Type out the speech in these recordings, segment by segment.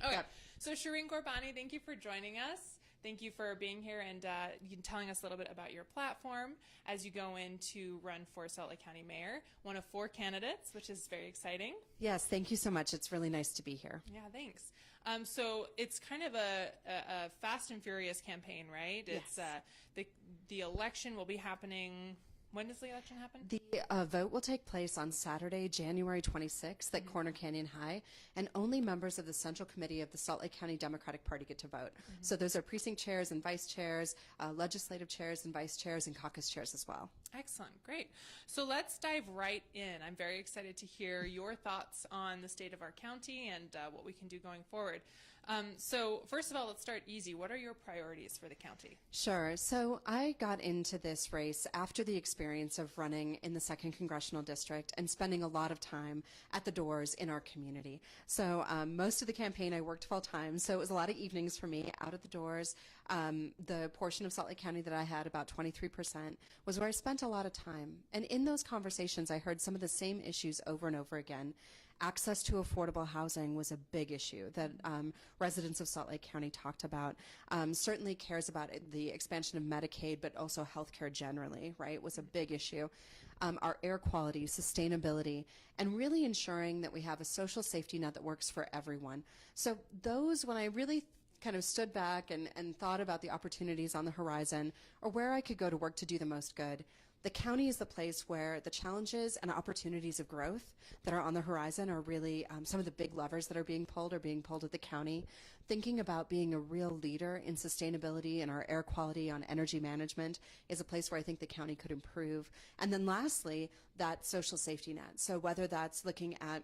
Okay, Yep. so Shireen Gorbani, thank you for joining us. Thank you for being here and telling us a little bit about your platform as you go in to run for Salt Lake County Mayor, one of 4 candidates, which is very exciting. Yes, thank you so much. It's really nice to be here. Yeah, thanks. So it's kind of a fast and furious campaign, right? It's Yes. the election will be happening. When does the election happen? The vote will take place on Saturday, January 26th at Corner Canyon High, and only members of the Central Committee of the Salt Lake County Democratic Party get to vote. So those are precinct chairs and vice chairs, legislative chairs and vice chairs, and caucus chairs as well. Excellent, great. So let's dive right in. I'm very excited to hear your thoughts on the state of our county and what we can do going forward. So first of all, let's start easy. What are your priorities for the county? Sure. So I got into this race after the experience of running in the 2nd Congressional District and spending a lot of time at the doors in our community. So most of the campaign I worked full time, so it was a lot of evenings for me out at the doors. The portion of Salt Lake County that I had, about 23%, was where I spent a lot of time. And in those conversations, I heard some of the same issues over and over again. Access to affordable housing was a big issue that residents of Salt Lake County talked about. Certainly cares about the expansion of Medicaid, but also health care generally, right, was a big issue. Our air quality, sustainability, and really ensuring that we have a social safety net that works for everyone. So those, when I really kind of stood back and thought about the opportunities on the horizon or where I could go to work to do the most good, the county is the place where the challenges and opportunities of growth that are on the horizon are really some of the big levers that are being pulled at the county. Thinking about being a real leader in sustainability and our air quality on energy management is a place where I think the county could improve. And then lastly, that social safety net. So whether that's looking at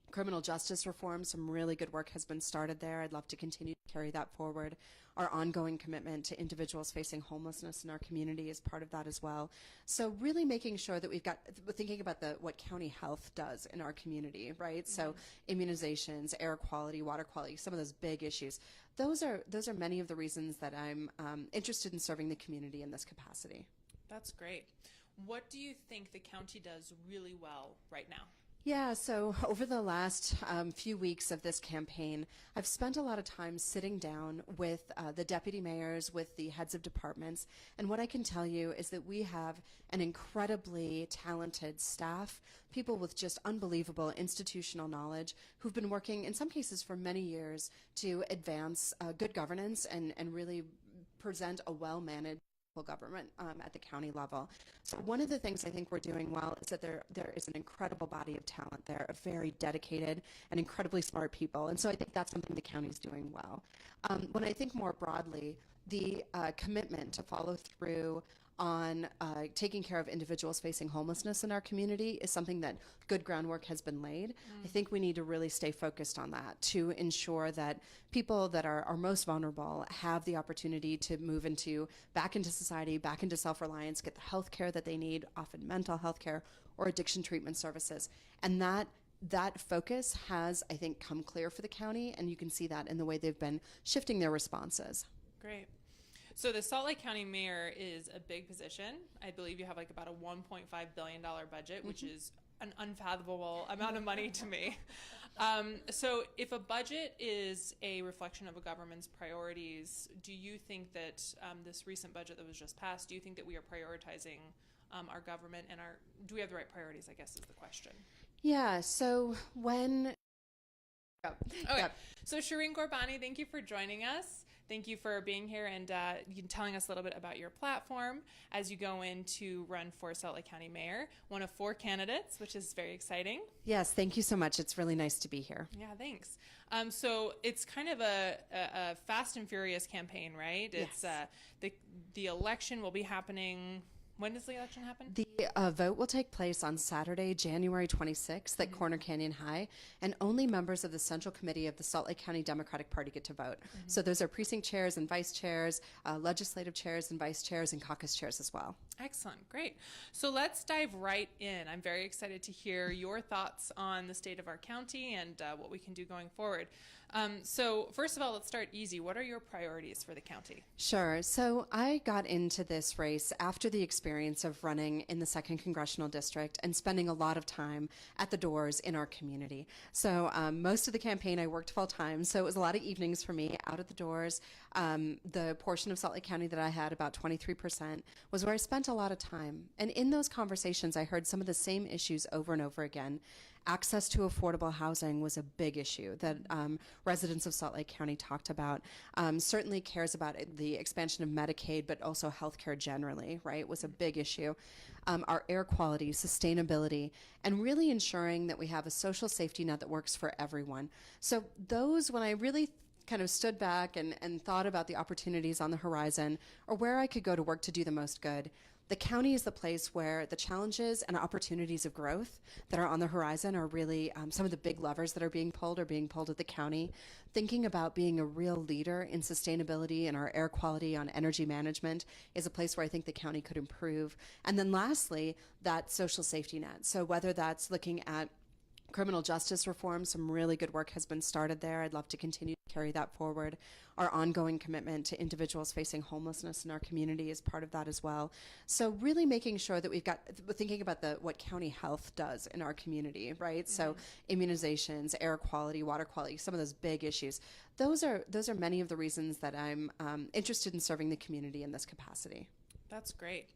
criminal justice reform, some really good work has been started there. I'd love to continue to carry that forward. Our ongoing commitment to individuals facing homelessness in our community is part of that as well. So really making sure that we've got, thinking about what county health does in our community, right? So immunizations, air quality, water quality, some of those big issues. Those are many of the reasons that I'm interested in serving the community in this capacity. That's great. What do you think the county does really well right now? Yeah, so over the last few weeks of this campaign, I've spent a lot of time sitting down with the deputy mayors, with the heads of departments, and what I can tell you is that we have an incredibly talented staff, people with just unbelievable institutional knowledge who've been working, in some cases for many years, to advance good governance and really present a well-managed government at the county level. So one of the things I think we're doing well is that there is an incredible body of talent there, of very dedicated and incredibly smart people. And so I think that's something the county's doing well. When I think more broadly, the commitment to follow through on taking care of individuals facing homelessness in our community is something that good groundwork has been laid. I think we need to really stay focused on that to ensure that people that are most vulnerable have the opportunity to move back into society, back into self-reliance, get the health care that they need, often mental health care or addiction treatment services. And that focus has, I think, come clear for the county, and you can see that in the way they've been shifting their responses. Great. So the Salt Lake County Mayor is a big position. I believe you have like about a $1.5 billion budget, which is an unfathomable amount of money to me. So if a budget is a reflection of a government's priorities, do you think that this recent budget that was just passed, do you think that we are prioritizing our government and do we have the right priorities, I guess is the question. Yeah, so when... Okay, Yep. So Shireen Gorbani, thank you for joining us. Thank you for being here and telling us a little bit about your platform as you go in to run for Salt Lake County Mayor, one of 4 candidates, which is very exciting. Yes, thank you so much. It's really nice to be here. Yeah, thanks. So it's kind of a fast and furious campaign, right? Yes. It's the election will be happening. When does the election happen? The vote will take place on Saturday, January 26th at Corner Canyon High, and only members of the Central Committee of the Salt Lake County Democratic Party get to vote. So those are precinct chairs and vice chairs, legislative chairs and vice chairs, and caucus chairs as well. Excellent, great. So let's dive right in. I'm very excited to hear your thoughts on the state of our county and what we can do going forward. So first of all, let's start easy. What are your priorities for the county? Sure. So I got into this race after the experience of running in the 2nd Congressional District and spending a lot of time at the doors in our community. So most of the campaign I worked full time, so it was a lot of evenings for me out at the doors. The portion of Salt Lake County that I had, about 23%, was where I spent a lot of time. And in those conversations, I heard some of the same issues over and over again. Access to affordable housing was a big issue that residents of Salt Lake County talked about. Certainly cares about the expansion of Medicaid, but also healthcare generally, right, was a big issue. Our air quality, sustainability, and really ensuring that we have a social safety net that works for everyone. So those, when I really kind of stood back and thought about the opportunities on the horizon or where I could go to work to do the most good, the county is the place where the challenges and opportunities of growth that are on the horizon are really some of the big levers that are being pulled at the county. Thinking about being a real leader in sustainability and our air quality on energy management is a place where I think the county could improve. And then lastly, that social safety net. So whether that's looking at criminal justice reform, some really good work has been started there. I'd love to continue to carry that forward. Our ongoing commitment to individuals facing homelessness in our community is part of that as well. So really making sure that we've got, thinking about what county health does in our community, right? Mm-hmm. So immunizations, air quality, water quality, some of those big issues. Those are many of the reasons that I'm interested in serving the community in this capacity. That's great.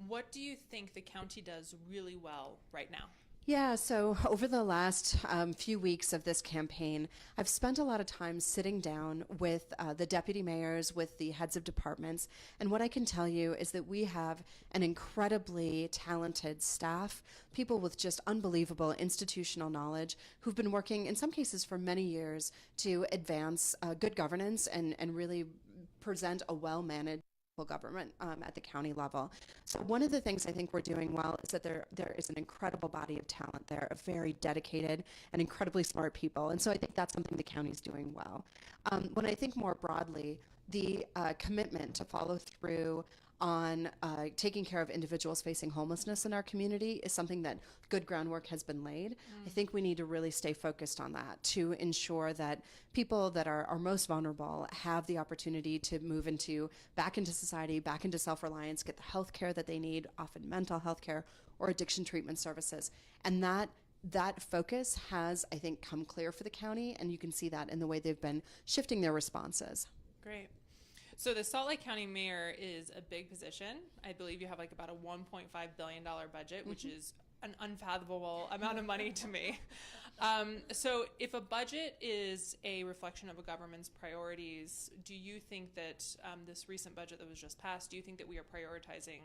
What do you think the county does really well right now? Yeah, so over the last few weeks of this campaign, I've spent a lot of time sitting down with the deputy mayors, with the heads of departments, and what I can tell you is that we have an incredibly talented staff, people with just unbelievable institutional knowledge who've been working, in some cases for many years, to advance good governance and really present a well-managed government at the county level. So one of the things I think we're doing well is that there is an incredible body of talent there, of very dedicated and incredibly smart people. And so I think that's something the county's doing well. When I think more broadly, the commitment to follow through on taking care of individuals facing homelessness in our community is something that good groundwork has been laid. I think we need to really stay focused on that to ensure that people that are most vulnerable have the opportunity to move back into society, back into self-reliance, get the health care that they need, often mental health care or addiction treatment services. And that focus has, I think, come clear for the county, and you can see that in the way they've been shifting their responses. Great. So the Salt Lake County mayor is a big position. I believe you have like about a $1.5 billion budget, which is an unfathomable amount of money to me. So if a budget is a reflection of a government's priorities, do you think that this recent budget that was just passed, do you think that we are prioritizing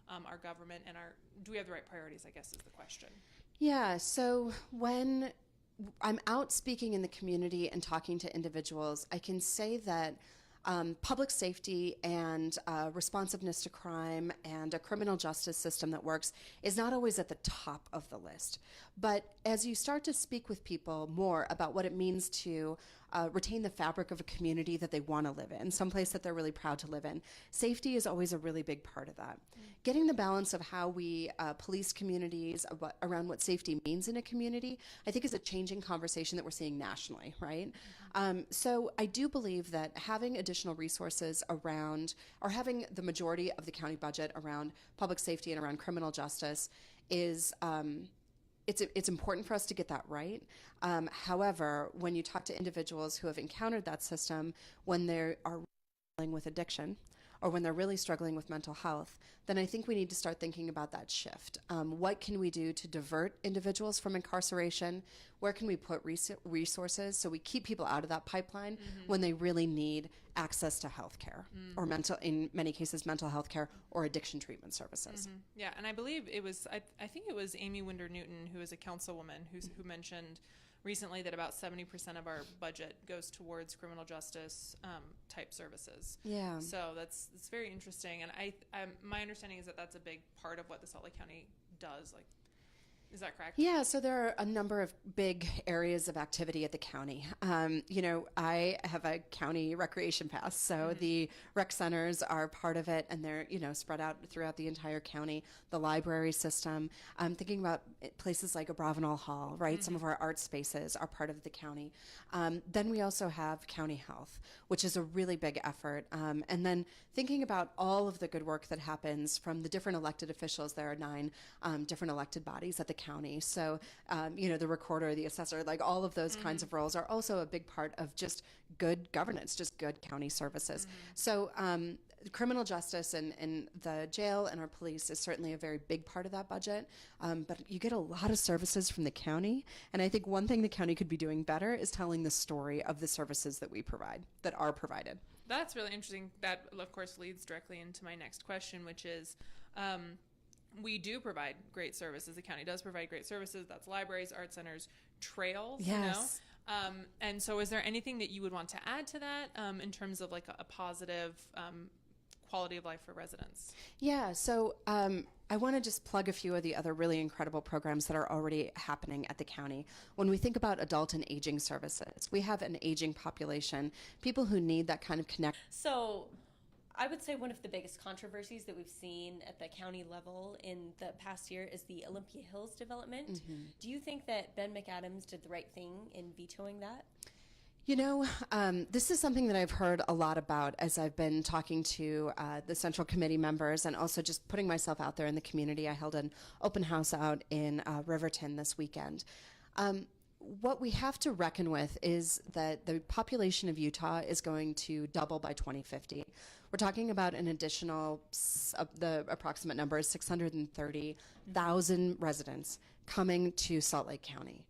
our government and do we have the right priorities, I guess is the question. Yeah, so when I'm out speaking in the community and talking to individuals, I can say that public safety and responsiveness to crime and a criminal justice system that works is not always at the top of the list. But as you start to speak with people more about what it means to retain the fabric of a community that they want to live in, someplace that they're really proud to live in, safety is always a really big part of that. Getting the balance of how we police communities around what safety means in a community, I think is a changing conversation that we're seeing nationally, right? So I do believe that having additional resources around, or having the majority of the county budget around public safety and around criminal justice is it's important for us to get that right. However, when you talk to individuals who have encountered that system, when they are dealing with addiction or when they're really struggling with mental health, then I think we need to start thinking about that shift. What can we do to divert individuals from incarceration? Where can we put resources so we keep people out of that pipeline when they really need access to health care or in many cases, mental health care or addiction treatment services? Yeah, and I believe it was, I think it was Amy Winder Newton, who is a councilwoman, who mentioned recently that about 70% of our budget goes towards criminal justice type services. Yeah. So it's very interesting, and my understanding is that that's a big part of what the Salt Lake County does. Is that correct? Yeah, so there are a number of big areas of activity at the county. I have a county recreation pass, so the rec centers are part of it, and they're, spread out throughout the entire county. The library system. I'm thinking about places like Abravanel Hall, right? Some of our art spaces are part of the county. Then we also have county health, which is a really big effort. And then thinking about all of the good work that happens from the different elected officials. There are 9 different elected bodies at the county. So, the recorder, the assessor, like all of those kinds of roles are also a big part of just good governance, just good county services. So, criminal justice and the jail and our police is certainly a very big part of that budget. But you get a lot of services from the county. And I think one thing the county could be doing better is telling the story of the services that we provide, that are provided. That's really interesting. That, of course, leads directly into my next question, which is, we do provide great services. The county does provide great services. That's libraries, art centers, trails. Yes. And so is there anything that you would want to add to that in terms of like a positive quality of life for residents? Yeah, so I want to just plug a few of the other really incredible programs that are already happening at the county. When we think about adult and aging services, we have an aging population, people who need that kind of connection. So I would say one of the biggest controversies that we've seen at the county level in the past year is the Olympia Hills development. Do you think that Ben McAdams did the right thing in vetoing that? This is something that I've heard a lot about as I've been talking to the Central Committee members and also just putting myself out there in the community. I held an open house out in Riverton this weekend. What we have to reckon with is that the population of Utah is going to double by 2050. We're talking about an additional, the approximate number is 630,000 residents coming to Salt Lake County.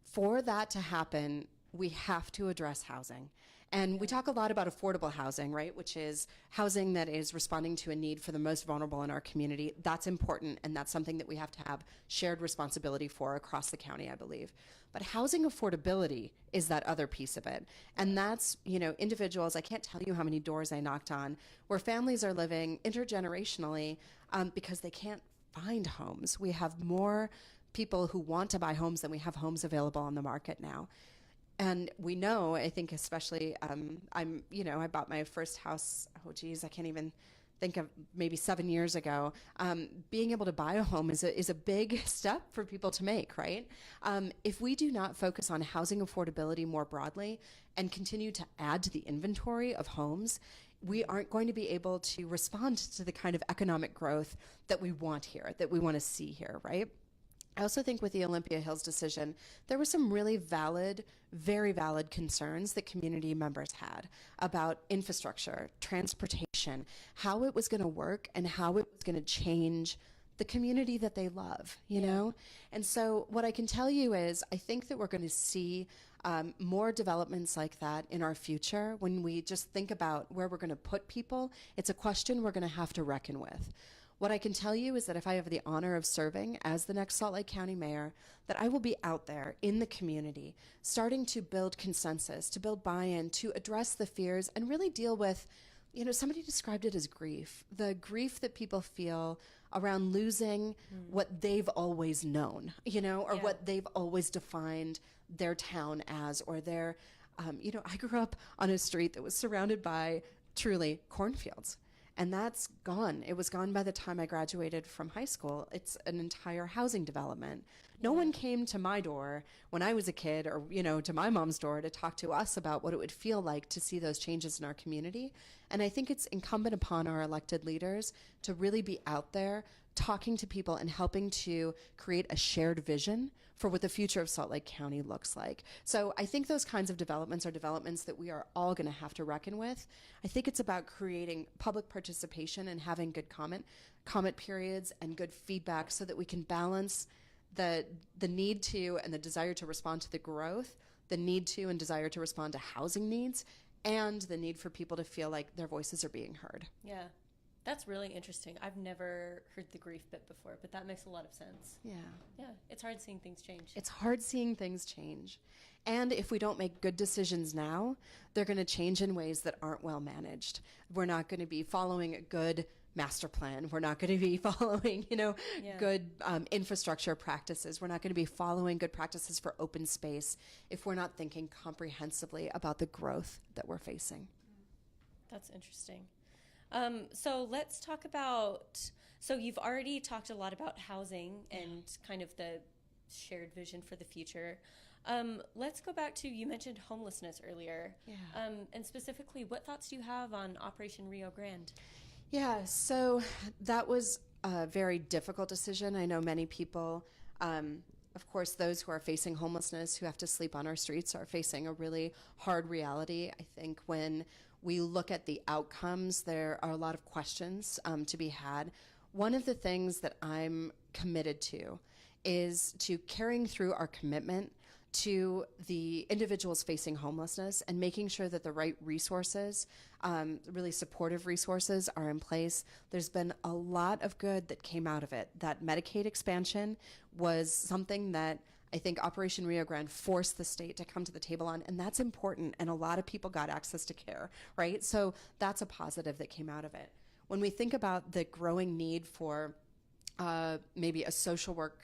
For that to happen, we have to address housing. And we talk a lot about affordable housing, right, which is housing that is responding to a need for the most vulnerable in our community. That's important, and that's something that we have to have shared responsibility for across the county, I believe. But housing affordability is that other piece of it. And that's, individuals, I can't tell you how many doors I knocked on, where families are living intergenerationally because they can't find homes. We have more people who want to buy homes than we have homes available on the market now. And we know, I think especially, I bought my first house, I can't even think of, maybe 7 years ago. Being able to buy a home is a big step for people to make, right? If we do not focus on housing affordability more broadly and continue to add to the inventory of homes, we aren't going to be able to respond to the kind of economic growth that we want here, that we want to see here, right? I also think with the Olympia Hills decision, there were some really valid, very valid concerns that community members had about infrastructure, transportation, how it was going to work and how it was going to change the community that they love, you know? And so what I can tell you is I think that we're going to see more developments like that in our future. When we just think about where we're going to put people, it's a question we're going to have to reckon with. What I can tell you is that if I have the honor of serving as the next Salt Lake County mayor, that I will be out there in the community, starting to build consensus, to build buy-in, to address the fears, and really deal with, somebody described it as grief, the grief that people feel around losing what they've always known, or what they've always defined their town as, or their, I grew up on a street that was surrounded by truly cornfields. And that's gone. It was gone by the time I graduated from high school. It's an entire housing development. No one came to my door when I was a kid or, to my mom's door to talk to us about what it would feel like to see those changes in our community. And I think it's incumbent upon our elected leaders to really be out there talking to people and helping to create a shared vision for what the future of Salt Lake County looks like. So I think those kinds of developments are developments that we are all going to have to reckon with. I think it's about creating public participation and having good comment periods and good feedback so that we can balance the need to and the desire to respond to the growth, the need to and desire to respond to housing needs, and the need for people to feel like their voices are being heard. Yeah. That's really interesting. I've never heard the grief bit before, but that makes a lot of sense. Yeah. Yeah. It's hard seeing things change. It's hard seeing things change. And if we don't make good decisions now, they're going to change in ways that aren't well managed. We're not going to be following good master plan. We're not going to be following, Yeah. good infrastructure practices. We're not going to be following good practices for open space if we're not thinking comprehensively about the growth that we're facing. That's interesting. So let's talk about, so you've already talked a lot about housing and kind of the shared vision for the future. Let's go back to, you mentioned homelessness earlier. Yeah. And specifically, what thoughts do you have on Operation Rio Grande? Yeah, so that was a very difficult decision. I know many people, of course, those who are facing homelessness, who have to sleep on our streets, are facing a really hard reality. I think when we look at the outcomes, there are a lot of questions to be had. One of the things that I'm committed to is to carrying through our commitment to the individuals facing homelessness and making sure that the right resources, really supportive resources, are in place. There's been a lot of good that came out of it. That Medicaid expansion was something that I think Operation Rio Grande forced the state to come to the table on, and that's important, and a lot of people got access to care, right? So that's a positive that came out of it. When we think about the growing need for maybe a social work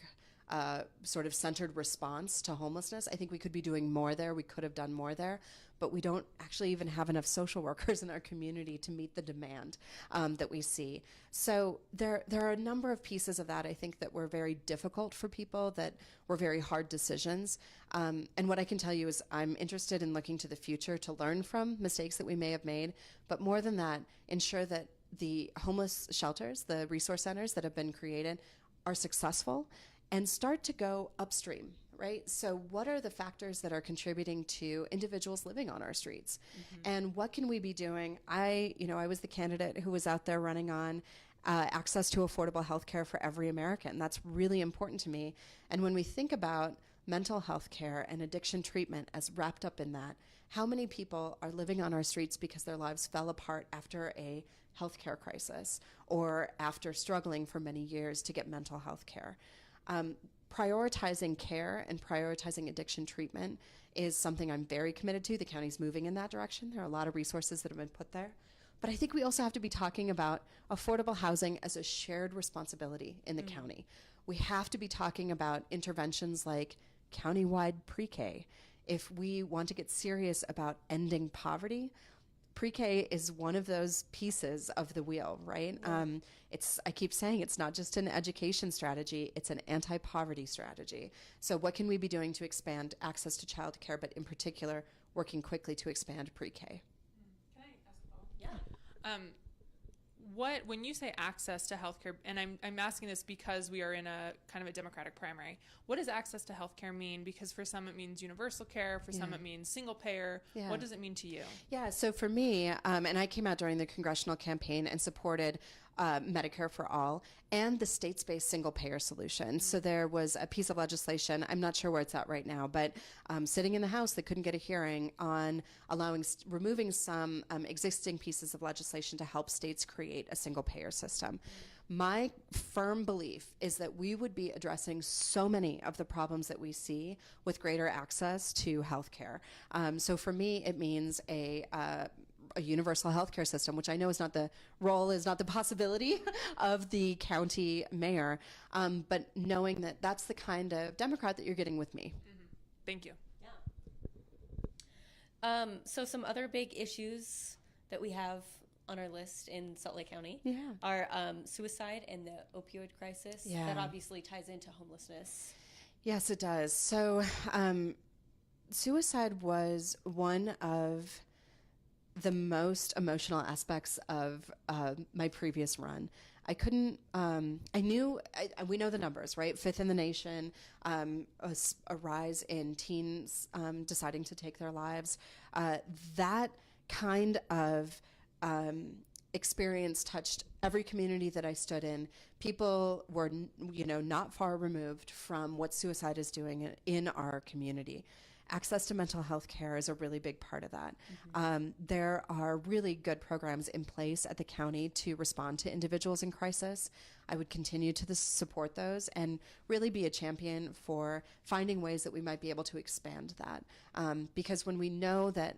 sort of centered response to homelessness, I think we could be doing more there. We could have done more there, but we don't actually even have enough social workers in our community to meet the demand that we see. So there are a number of pieces of that, I think, that were very difficult for people, that were very hard decisions. And what I can tell you is I'm interested in looking to the future to learn from mistakes that we may have made, but more than that, ensure that the homeless shelters, the resource centers that have been created, are successful and start to go upstream, right? So what are the factors that are contributing to individuals living on our streets? And what can we be doing? I was the candidate who was out there running on access to affordable health care for every American. That's really important to me. And when we think about mental health care and addiction treatment as wrapped up in that, how many people are living on our streets because their lives fell apart after a healthcare crisis or after struggling for many years to get mental health care? Prioritizing care and prioritizing addiction treatment is something I'm very committed to. The county's moving in that direction. There are a lot of resources that have been put there. But I think we also have to be talking about affordable housing as a shared responsibility in the county. We have to be talking about interventions like countywide pre-K. If we want to get serious about ending poverty, pre-K is one of those pieces of the wheel, right? Yeah. I keep saying it's not just an education strategy, it's an anti-poverty strategy. So what can we be doing to expand access to childcare, but in particular, working quickly to expand pre-K? Can I ask a follow-up? Yeah. When you say access to healthcare, and I'm asking this because we are in a kind of a Democratic primary, what does access to healthcare mean? Because for some it means universal care, for some it means single payer. Yeah. What does it mean to you? Yeah, so for me, and I came out during the congressional campaign and supported Medicare for All and the states-based single payer solution. So there was a piece of legislation, I'm not sure where it's at right now, but sitting in the House that couldn't get a hearing on removing some existing pieces of legislation to help states create a single payer system. My firm belief is that we would be addressing so many of the problems that we see with greater access to healthcare. So for me, it means a universal healthcare system, which I know is not the possibility of the county mayor, but knowing that that's the kind of Democrat that you're getting with me. Mm-hmm. Thank you. Yeah. So some other big issues that we have on our list in Salt Lake County are suicide and the opioid crisis. Yeah. That obviously ties into homelessness. Yes, it does. So suicide was one of the most emotional aspects of my previous run. We know the numbers, right? Fifth in the nation, a rise in teens deciding to take their lives. That kind of experience touched every community that I stood in. People were, not far removed from what suicide is doing in our community. Access to mental health care is a really big part of that. Mm-hmm. There are really good programs in place at the county to respond to individuals in crisis. I would continue to support those and really be a champion for finding ways that we might be able to expand that. Because when we know that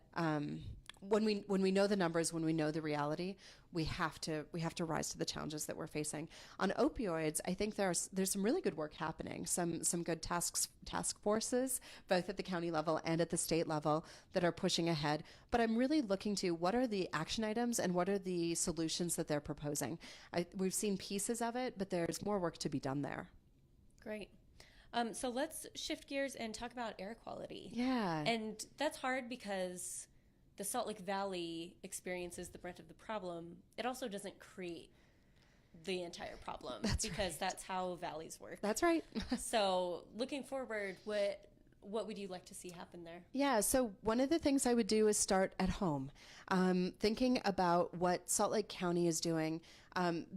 when we know the numbers, when we know the reality, we have to rise to the challenges that we're facing. On opioids, I think there's some really good work happening. Some good task forces, both at the county level and at the state level, that are pushing ahead. But I'm really looking to what are the action items and what are the solutions that they're proposing. We've seen pieces of it, but there's more work to be done there. Great. So let's shift gears and talk about air quality. Yeah. And that's hard because the Salt Lake Valley experiences the brunt of the problem. It also doesn't create the entire problem because that's how valleys work. That's right. So looking forward, what would you like to see happen there? Yeah, so one of the things I would do is start at home. Thinking about what Salt Lake County is doing.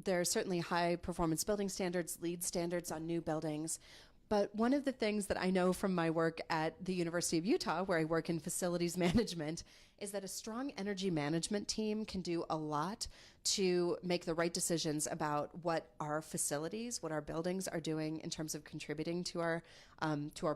There are certainly high performance building standards, LEED standards on new buildings. But one of the things that I know from my work at the University of Utah, where I work in facilities management, is that a strong energy management team can do a lot to make the right decisions about what our facilities, what our buildings are doing in terms of contributing to our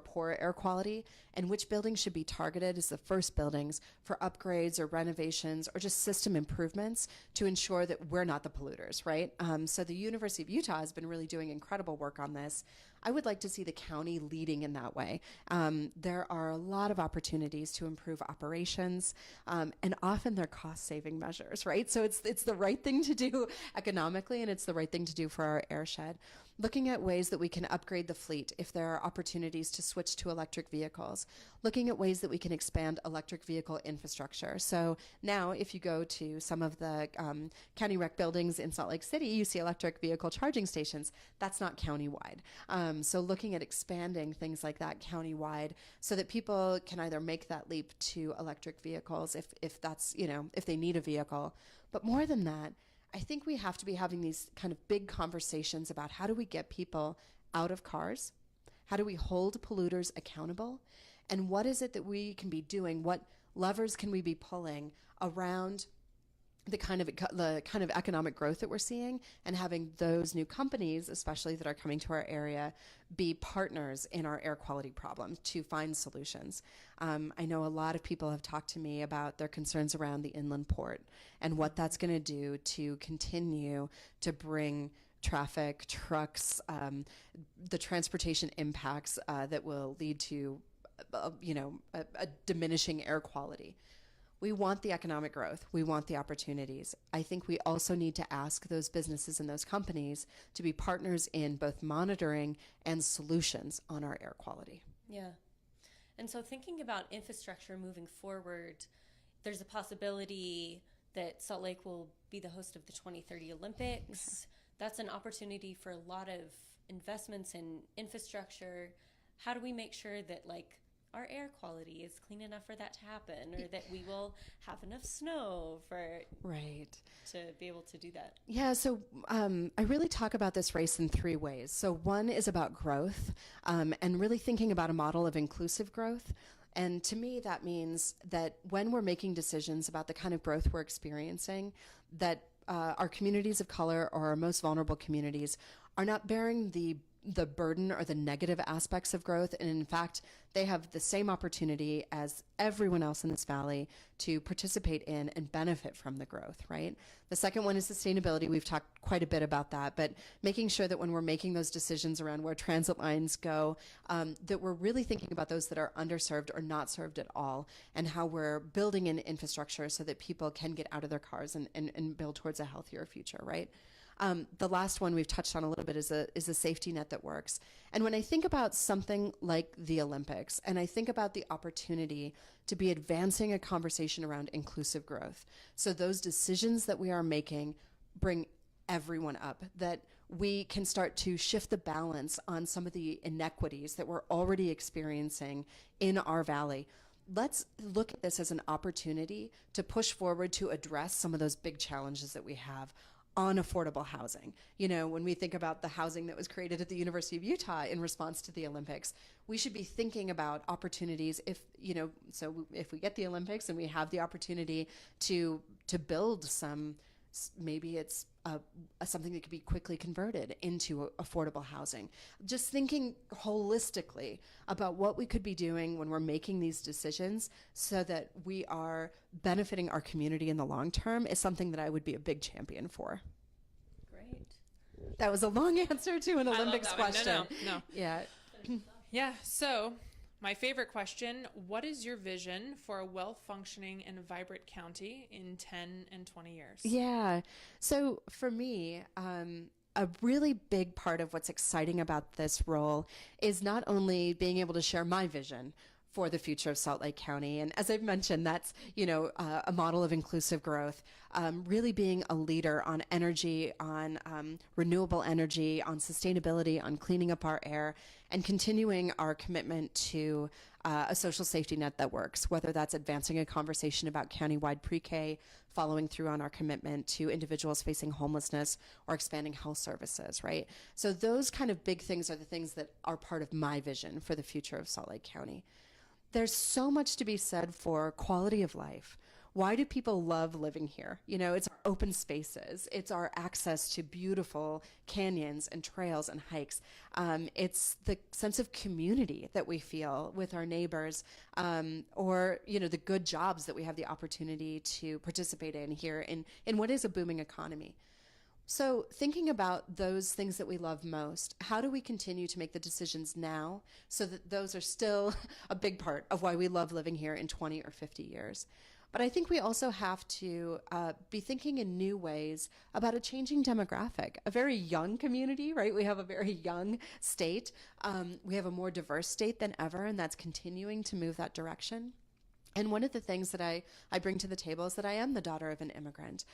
poor air quality, and which buildings should be targeted as the first buildings for upgrades or renovations or just system improvements to ensure that we're not the polluters, right? So the University of Utah has been really doing incredible work on this. I would like to see the county leading in that way. There are a lot of opportunities to improve operations, and often they're cost-saving measures, right? So it's the right thing to do economically, and it's the right thing to do for our airshed. Looking at ways that we can upgrade the fleet if there are opportunities to switch to electric vehicles. Looking at ways that we can expand electric vehicle infrastructure. So now if you go to some of the county rec buildings in Salt Lake City, you see electric vehicle charging stations. That's not countywide. So looking at expanding things like that countywide so that people can either make that leap to electric vehicles if that's, if they need a vehicle. But more than that, I think we have to be having these kind of big conversations about how do we get people out of cars? How do we hold polluters accountable? And what is it that we can be doing? What levers can we be pulling around the kind of economic growth that we're seeing, and having those new companies, especially that are coming to our area, be partners in our air quality problem to find solutions. I know a lot of people have talked to me about their concerns around the inland port and what that's going to do to continue to bring traffic, trucks, the transportation impacts that will lead to, a diminishing air quality. We want the economic growth. We want the opportunities. I think we also need to ask those businesses and those companies to be partners in both monitoring and solutions on our air quality. Yeah. And so thinking about infrastructure moving forward, there's a possibility that Salt Lake will be the host of the 2030 Olympics. That's an opportunity for a lot of investments in infrastructure. How do we make sure that our air quality is clean enough for that to happen, or that we will have enough snow to be able to do that? Yeah, so I really talk about this race in three ways. So one is about growth, and really thinking about a model of inclusive growth. And to me, that means that when we're making decisions about the kind of growth we're experiencing, that our communities of color or our most vulnerable communities are not bearing the burden or the negative aspects of growth. And in fact, they have the same opportunity as everyone else in this valley to participate in and benefit from the growth, right? The second one is sustainability. We've talked quite a bit about that, but making sure that when we're making those decisions around where transit lines go, that we're really thinking about those that are underserved or not served at all, and how we're building in infrastructure so that people can get out of their cars and build towards a healthier future, right? The last one we've touched on a little bit is a safety net that works. And when I think about something like the Olympics, and I think about the opportunity to be advancing a conversation around inclusive growth, so those decisions that we are making bring everyone up, that we can start to shift the balance on some of the inequities that we're already experiencing in our valley. Let's look at this as an opportunity to push forward to address some of those big challenges that we have on affordable housing. When we think about the housing that was created at the University of Utah in response to the Olympics, we should be thinking about opportunities if we get the Olympics and we have the opportunity to build some Maybe it's something that could be quickly converted into affordable housing. Just thinking holistically about what we could be doing when we're making these decisions so that we are benefiting our community in the long term is something that I would be a big champion for. Great. That was a long answer to an Olympics that one. question. No. Yeah. Yeah. So, my favorite question, what is your vision for a well-functioning and vibrant county in 10 and 20 years? Yeah. So for me, a really big part of what's exciting about this role is not only being able to share my vision for the future of Salt Lake County. And as I've mentioned, that's, a model of inclusive growth, really being a leader on energy, on renewable energy, on sustainability, on cleaning up our air, and continuing our commitment to a social safety net that works, whether that's advancing a conversation about countywide pre-K, following through on our commitment to individuals facing homelessness, or expanding health services, right? So those kind of big things are the things that are part of my vision for the future of Salt Lake County. There's so much to be said for quality of life. Why do people love living here? It's our open spaces. It's our access to beautiful canyons and trails and hikes. It's the sense of community that we feel with our neighbors, or, the good jobs that we have the opportunity to participate in here in what is a booming economy. So thinking about those things that we love most, how do we continue to make the decisions now so that those are still a big part of why we love living here in 20 or 50 years? But I think we also have to be thinking in new ways about a changing demographic, a very young community, right? We have a very young state. We have a more diverse state than ever, and that's continuing to move that direction. And one of the things that I bring to the table is that I am the daughter of an immigrant.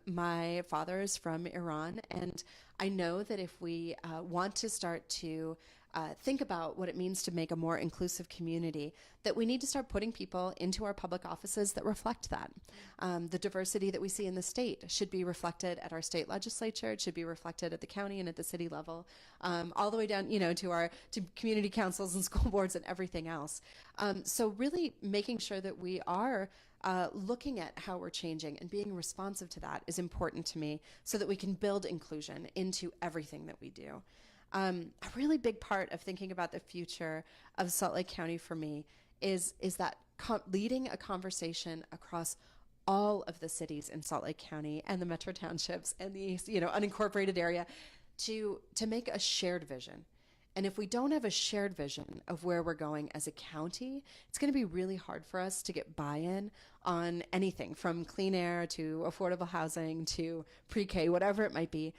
My father is from Iran, and I know that if we want to start to think about what it means to make a more inclusive community, that we need to start putting people into our public offices that reflect that. The diversity that we see in the state should be reflected at our state legislature. It should be reflected at the county and at the city level, all the way down, to community councils and school boards and everything else. So really making sure that we are looking at how we're changing and being responsive to that is important to me, so that we can build inclusion into everything that we do. A really big part of thinking about the future of Salt Lake County for me is that leading a conversation across all of the cities in Salt Lake County and the metro townships and the unincorporated area to make a shared vision. And if we don't have a shared vision of where we're going as a county, it's going to be really hard for us to get buy-in on anything from clean air to affordable housing to pre-K, whatever it might be.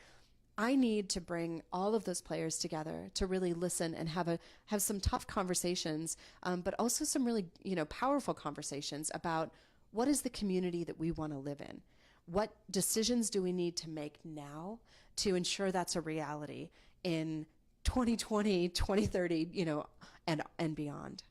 I need to bring all of those players together to really listen and have some tough conversations, but also some really powerful conversations about what is the community that we want to live in. What decisions do we need to make now to ensure that's a reality in 2020, 2030, and beyond.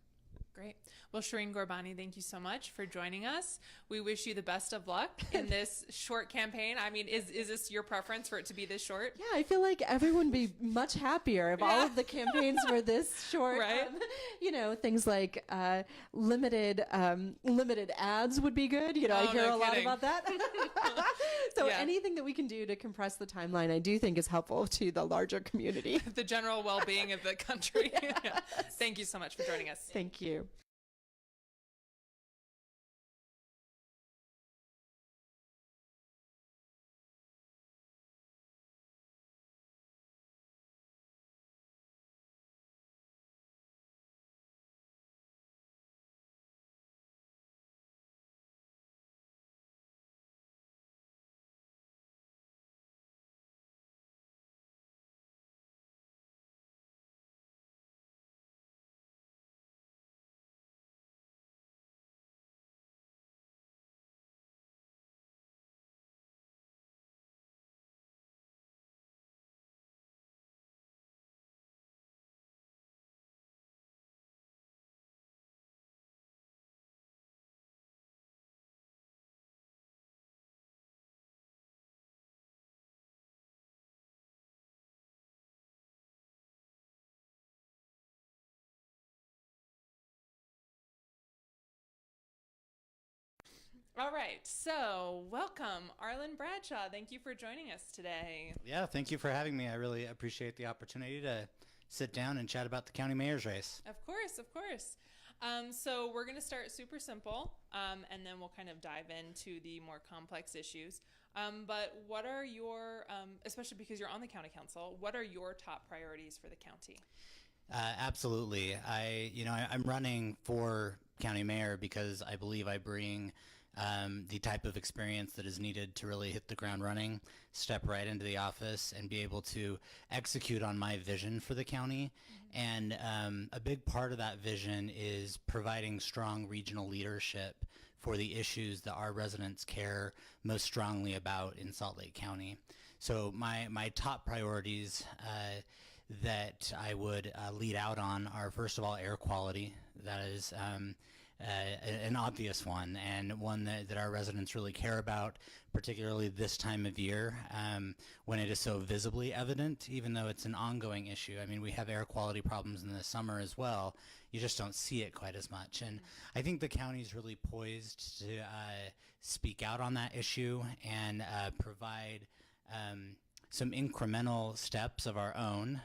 Great. Well, Shireen Gorbani, thank you so much for joining us. We wish you the best of luck in this short campaign. I mean, is this your preference for it to be this short? Yeah, I feel like everyone would be much happier if all of the campaigns were this short. Right. Things like limited ads would be good. I hear no a lot kidding. about that. So Yeah. anything that we can do to compress the timeline, I do think is helpful to the larger community. The general well-being of the country. Yeah. Thank you so much for joining us. Thank you. All right, so welcome, Arlen Bradshaw. Thank you for joining us today. Yeah, thank you for having me. I really appreciate the opportunity to sit down and chat about the county mayor's race. Of course, of course. So we're going to start super simple, and then we'll kind of dive into the more complex issues. But what are your, especially because you're on the county council, what are your top priorities for the county? Absolutely. I'm running for county mayor because I believe I bring the type of experience that is needed to really hit the ground running, step right into the office, and be able to execute on my vision for the county. And a big part of that vision is providing strong regional leadership for the issues that our residents care most strongly about in Salt Lake County. So my top priorities that I would lead out on are, first of all, air quality. That is an obvious one, and one that our residents really care about, particularly this time of year when it is so visibly evident, even though it's an ongoing issue. I mean, we have air quality problems in the summer as well. You just don't see it quite as much. And I think the county is really poised to speak out on that issue and provide some incremental steps of our own,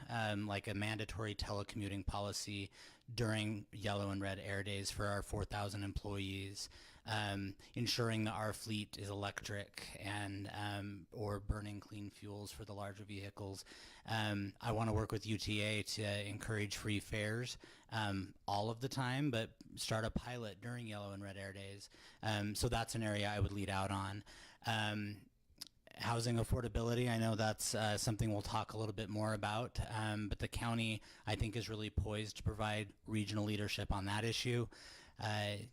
like a mandatory telecommuting policy during yellow and red air days for our 4,000 employees, ensuring that our fleet is electric and or burning clean fuels for the larger vehicles. I want to work with UTA to encourage free fares all of the time, but start a pilot during yellow and red air days. So that's an area I would lead out on. Housing affordability, I know that's something we'll talk a little bit more about, but the county, I think, is really poised to provide regional leadership on that issue.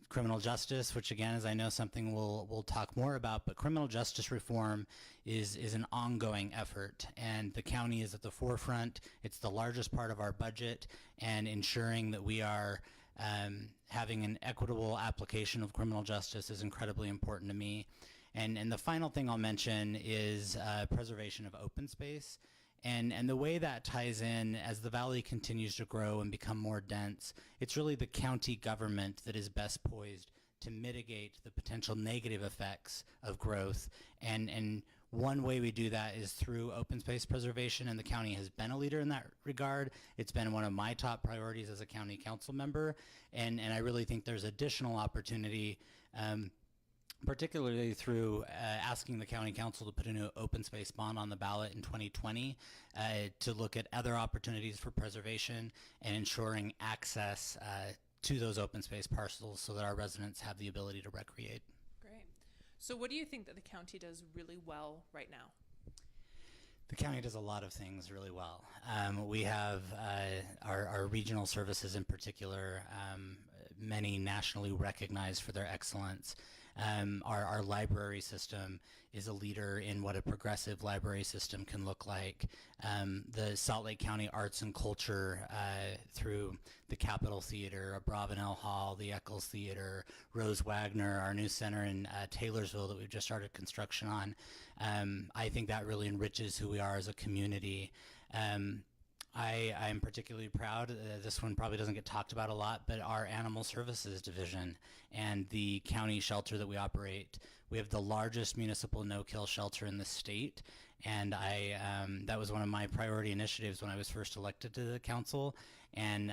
Criminal justice, which again, as I know, something we'll talk more about, but criminal justice reform is an ongoing effort, and the county is at the forefront. It's the largest part of our budget, and ensuring that we are having an equitable application of criminal justice is incredibly important to me. And the final thing I'll mention is preservation of open space. And the way that ties in, as the valley continues to grow and become more dense, it's really the county government that is best poised to mitigate the potential negative effects of growth. And one way we do that is through open space preservation, and the county has been a leader in that regard. It's been one of my top priorities as a county council member, and I really think there's additional opportunity, particularly through asking the county council to put a new open space bond on the ballot in 2020 to look at other opportunities for preservation and ensuring access to those open space parcels so that our residents have the ability to recreate. Great. So what do you think that the county does really well right now? The county does a lot of things really well. We have our regional services in particular, many nationally recognized for their excellence. Our library system is a leader in what a progressive library system can look like. The Salt Lake County Arts and Culture through the Capitol Theater, Bravenel Hall, the Eccles Theater, Rose Wagner, our new center in Taylorsville that we've just started construction on. I think that really enriches who we are as a community. I'm particularly proud, this one probably doesn't get talked about a lot, but our animal services division and the county shelter that we operate. We have the largest municipal no-kill shelter in the state, and that was one of my priority initiatives when I was first elected to the council, and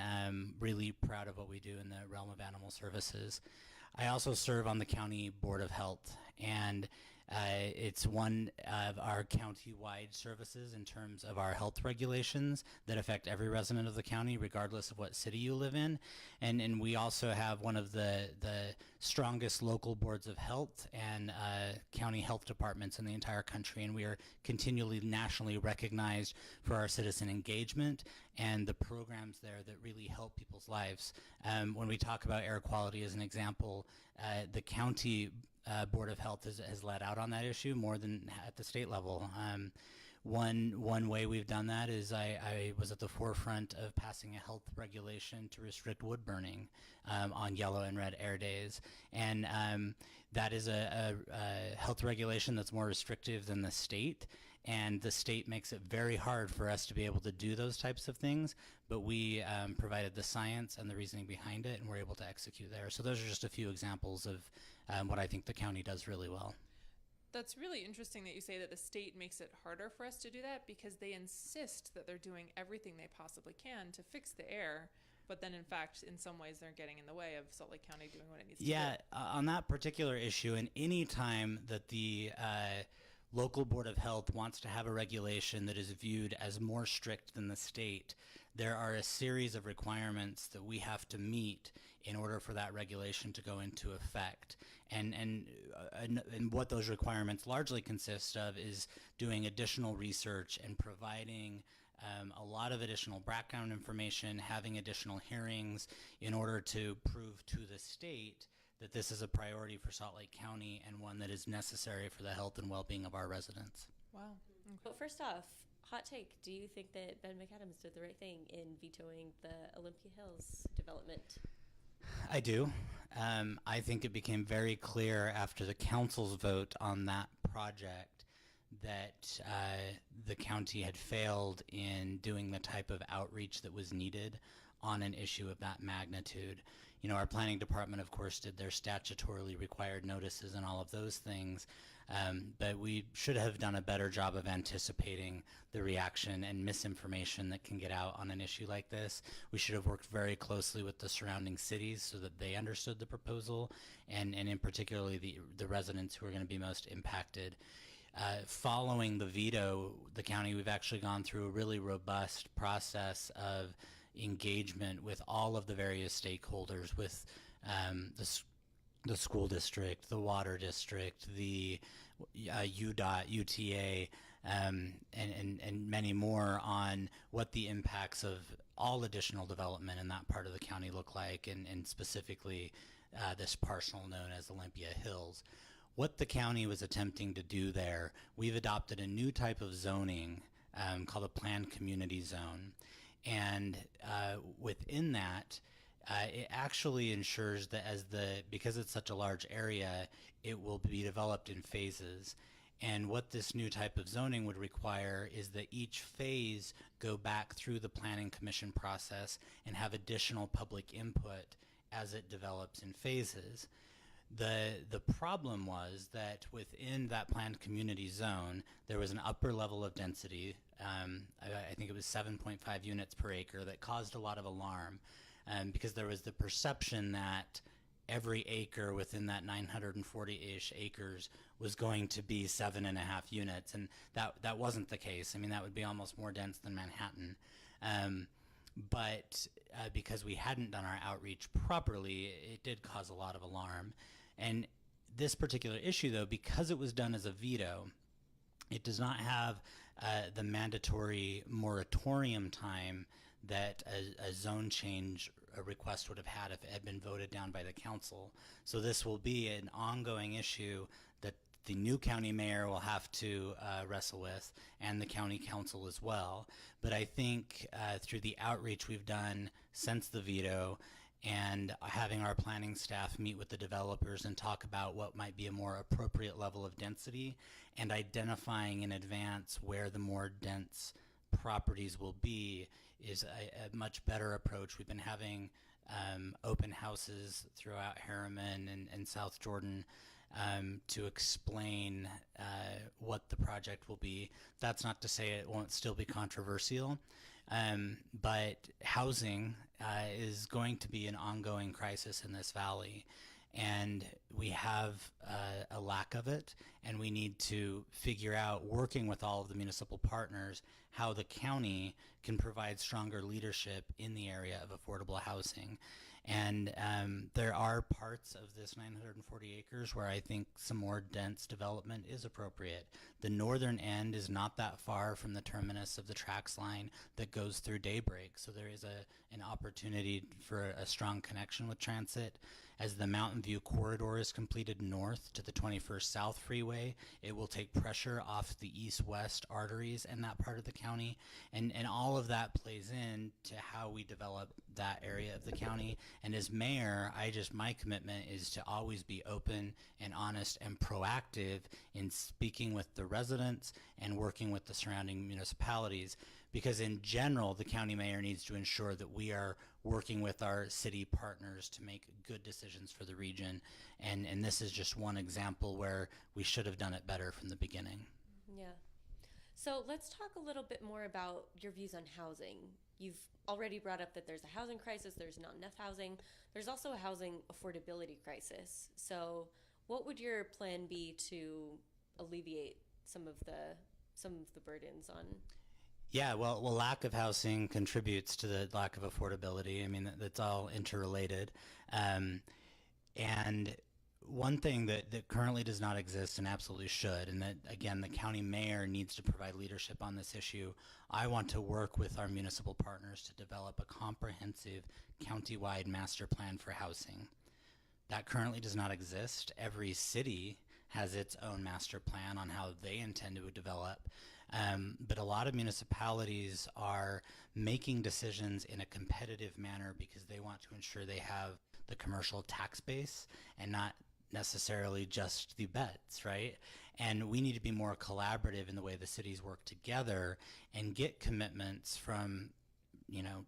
really proud of what we do in the realm of animal services. I also serve on the county board of health, and it's one of our county-wide services in terms of our health regulations that affect every resident of the county, regardless of what city you live in. And we also have one of the strongest local boards of health and county health departments in the entire country. And we are continually nationally recognized for our citizen engagement and the programs there that really help people's lives. When we talk about air quality as an example, the county Board of Health has led out on that issue more than at the state level. One way we've done that is I was at the forefront of passing a health regulation to restrict wood burning on yellow and red air days. And that is a health regulation that's more restrictive than the state. and the state makes it very hard for us to be able to do those types of things, but we provided the science and the reasoning behind it, and we're able to execute there. So those are just a few examples of what I think the county does really well. That's really interesting that you say that the state makes it harder for us to do that, because they insist that they're doing everything they possibly can to fix the air, but then in fact, in some ways, they're getting in the way of Salt Lake County doing what it needs to do. Yeah, on that particular issue, and any time that the local board of health wants to have a regulation that is viewed as more strict than the state, there are a series of requirements that we have to meet in order for that regulation to go into effect. And what those requirements largely consist of is doing additional research and providing a lot of additional background information, having additional hearings in order to prove to the state that this is a priority for Salt Lake County and one that is necessary for the health and well-being of our residents. Wow. Okay. But first off, hot take, do you think that Ben McAdams did the right thing in vetoing the Olympia Hills development? I do. I think it became very clear after the council's vote on that project that the county had failed in doing the type of outreach that was needed on an issue of that magnitude. You know, our planning department, of course, did their statutorily required notices and all of those things, but we should have done a better job of anticipating the reaction and misinformation that can get out on an issue like this. We should have worked very closely with the surrounding cities so that they understood the proposal, and in particularly the residents who are going to be most impacted. Following the veto, the county, we've actually gone through a really robust process of engagement with all of the various stakeholders, with the school district, the water district, the UDOT, UTA, and many more on what the impacts of all additional development in that part of the county look like, and specifically this parcel known as Olympia Hills. What the county was attempting to do there, we've adopted a new type of zoning called a planned community zone. And within that, it actually ensures that because it's such a large area, it will be developed in phases. And what this new type of zoning would require is that each phase go back through the planning commission process and have additional public input as it develops in phases. The problem was that within that planned community zone, there was an upper level of density. I think it was 7.5 units per acre that caused a lot of alarm because there was the perception that every acre within that 940-ish acres was going to be 7.5 units, and that wasn't the case. I mean, that would be almost more dense than Manhattan. But because we hadn't done our outreach properly, it did cause a lot of alarm. And this particular issue, though, because it was done as a veto, it does not have the mandatory moratorium time that a zone change request would have had if it had been voted down by the council. So this will be an ongoing issue that the new county mayor will have to wrestle with, and the county council as well. But I think through the outreach we've done since the veto, and having our planning staff meet with the developers and talk about what might be a more appropriate level of density, and identifying in advance where the more dense properties will be, is a much better approach. We've been having open houses throughout Harriman and South Jordan to explain what the project will be. That's not to say it won't still be controversial, but housing is going to be an ongoing crisis in this valley, and we have a lack of it, and we need to figure out, working with all of the municipal partners, how the county can provide stronger leadership in the area of affordable housing. And there are parts of this 940 acres where I think some more dense development is appropriate. The northern end is not that far from the terminus of the TRAX line that goes through Daybreak, so there is an opportunity for a strong connection with transit. As the Mountain View corridor is completed north to the 21st South Freeway, it will take pressure off the east-west arteries in that part of the county, and all of that plays into how we develop that area of the county. And as mayor, my commitment is to always be open and honest and proactive in speaking with the residents and working with the surrounding municipalities, because in general, the county mayor needs to ensure that we are working with our city partners to make good decisions for the region. And this is just one example where we should have done it better from the beginning. Yeah. So let's talk a little bit more about your views on housing. You've already brought up that there's a housing crisis, there's not enough housing. There's also a housing affordability crisis. So what would your plan be to alleviate some of the burdens on? Yeah, well, lack of housing contributes to the lack of affordability. I mean, that's all interrelated. And one thing that currently does not exist and absolutely should, and that, again, the county mayor needs to provide leadership on this issue. I want to work with our municipal partners to develop a comprehensive county-wide master plan for housing. That currently does not exist. Every city has its own master plan on how they intend to develop. But a lot of municipalities are making decisions in a competitive manner because they want to ensure they have the commercial tax base and not necessarily just the beds, right? And we need to be more collaborative in the way the cities work together and get commitments from,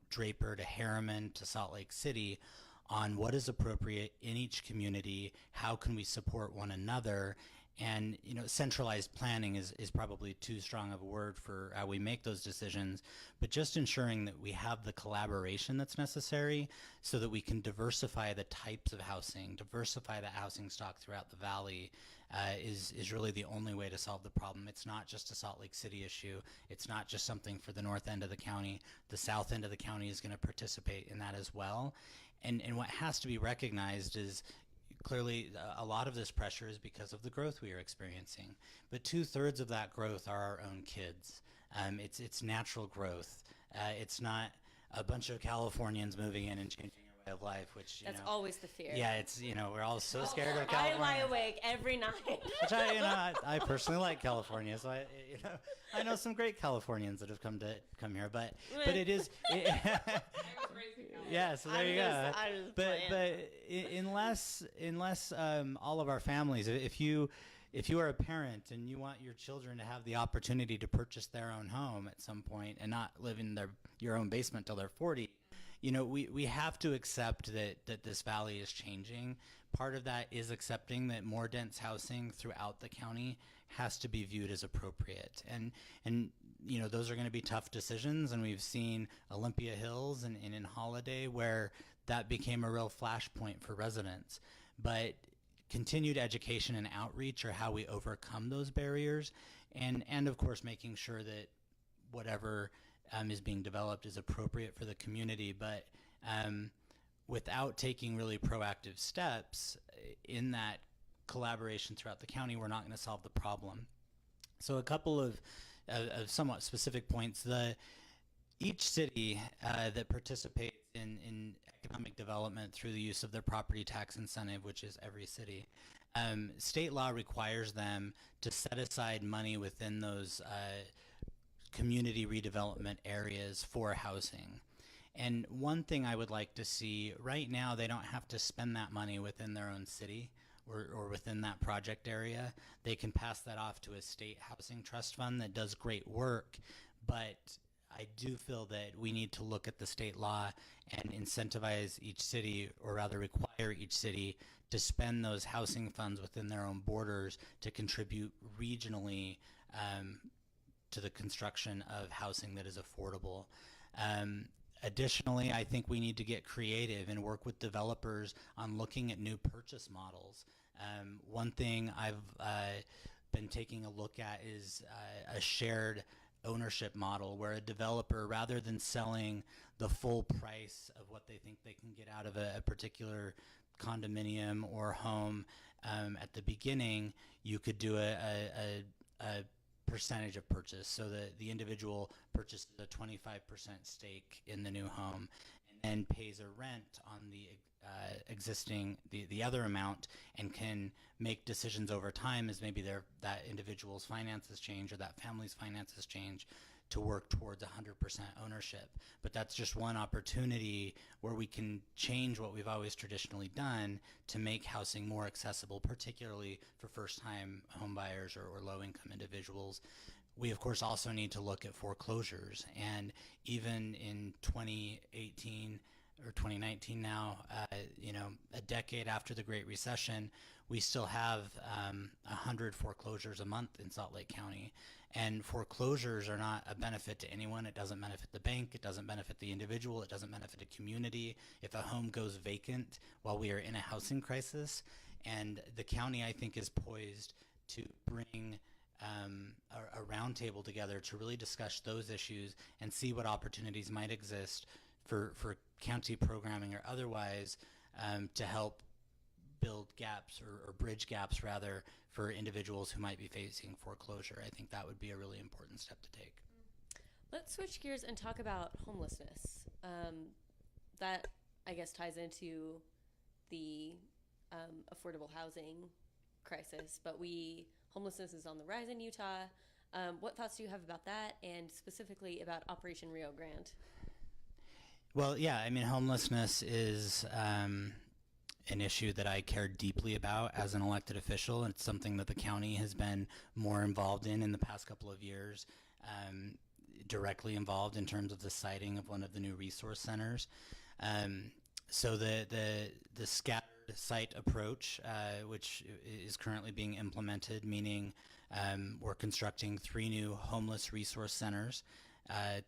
Draper to Harriman to Salt Lake City on what is appropriate in each community, how can we support one another. And, centralized planning is probably too strong of a word for how we make those decisions, but just ensuring that we have the collaboration that's necessary so that we can diversify the types of housing, diversify the housing stock throughout the valley is really the only way to solve the problem. It's not just a Salt Lake City issue. It's not just something for the north end of the county. The south end of the county is going to participate in that as well. And what has to be recognized is clearly a lot of this pressure is because of the growth we are experiencing, but 2/3 of that growth are our own kids. It's natural growth. It's not a bunch of Californians moving in and changing our way of life, which That's always the fear. Yeah, it's we're all so scared of I California. lie awake every night. Which I personally like California, so I know some great Californians that have come here, but it is. Yeah, so there you go. But unless all of our families, if you are a parent and you want your children to have the opportunity to purchase their own home at some point and not live in your own basement till they're 40, we have to accept that this valley is changing. Part of that is accepting that more dense housing throughout the county has to be viewed as appropriate. And those are going to be tough decisions, and we've seen Olympia Hills and in Holiday where that became a real flashpoint for residents. But continued education and outreach are how we overcome those barriers, and of course making sure that whatever is being developed is appropriate for the community. But without taking really proactive steps in that collaboration throughout the county, we're not going to solve the problem. So a couple of somewhat specific points. Each city that participates in economic development through the use of their property tax incentive, which is every city, state law requires them to set aside money within those community redevelopment areas for housing. And one thing I would like to see, right now they don't have to spend that money within their own city or within that project area. They can pass that off to a state housing trust fund that does great work, but I do feel that we need to look at the state law and incentivize each city, or rather require each city to spend those housing funds within their own borders to contribute regionally to the construction of housing that is affordable. Additionally, I think we need to get creative and work with developers on looking at new purchase models. One thing I've been taking a look at is a shared ownership model where a developer, rather than selling the full price of what they think they can get out of a particular condominium or home at the beginning, you could do a percentage of purchase, so that the individual purchases a 25% stake in the new home and then pays a rent on the existing the other amount, and can make decisions over time as maybe that individual's finances change or that family's finances change to work towards 100% ownership. But that's just one opportunity where we can change what we've always traditionally done to make housing more accessible, particularly for first-time home buyers or low-income individuals. We, of course, also need to look at foreclosures. And even in 2018 or 2019 now, a decade after the Great Recession, we still have 100 foreclosures a month in Salt Lake County. And foreclosures are not a benefit to anyone. It doesn't benefit the bank. It doesn't benefit the individual. It doesn't benefit a community. If a home goes vacant while we are in a housing crisis, and the county, I think, is poised to bring a roundtable together to really discuss those issues and see what opportunities might exist for county programming or otherwise to help build gaps or bridge gaps rather for individuals who might be facing foreclosure. I think that would be a really important step to take. Let's switch gears and talk about homelessness. That, I guess, ties into the affordable housing crisis, but homelessness is on the rise in Utah. What thoughts do you have about that, and specifically about Operation Rio Grande? Well, yeah, I mean, homelessness is an issue that I care deeply about as an elected official. It's something that the county has been more involved in the past couple of years, directly involved in terms of the siting of one of the new resource centers. So the scattered site approach, which is currently being implemented, meaning we're constructing 3 new homeless resource centers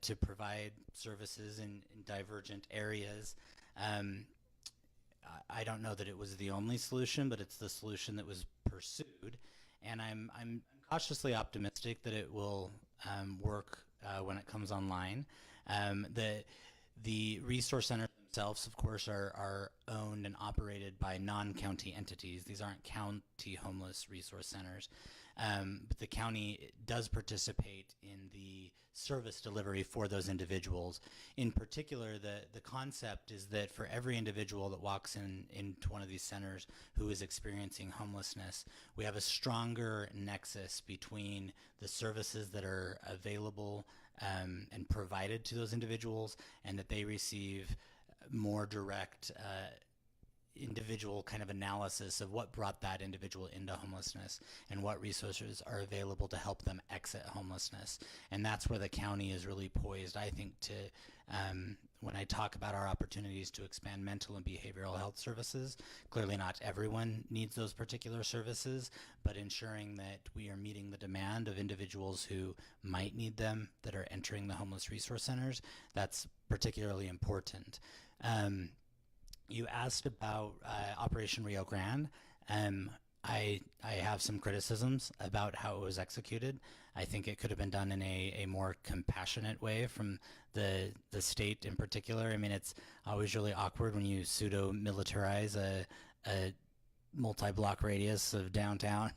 to provide services in divergent areas. I don't know that it was the only solution, but it's the solution that was pursued, and I'm cautiously optimistic that it will work when it comes online. The resource centers themselves, of course, are owned and operated by non-county entities. These aren't county homeless resource centers. But the county does participate in the service delivery for those individuals. In particular, the concept is that for every individual that walks into one of these centers who is experiencing homelessness, we have a stronger nexus between the services that are available and provided to those individuals, and that they receive more direct individual kind of analysis of what brought that individual into homelessness and what resources are available to help them exit homelessness. And that's where the county is really poised, I think, to when I talk about our opportunities to expand mental and behavioral health services. Clearly not everyone needs those particular services, but ensuring that we are meeting the demand of individuals who might need them that are entering the homeless resource centers, that's particularly important. You asked about Operation Rio Grande. I have some criticisms about how it was executed. I think it could have been done in a more compassionate way from the state in particular. I mean, it's always really awkward when you pseudo-militarize a multi-block radius of downtown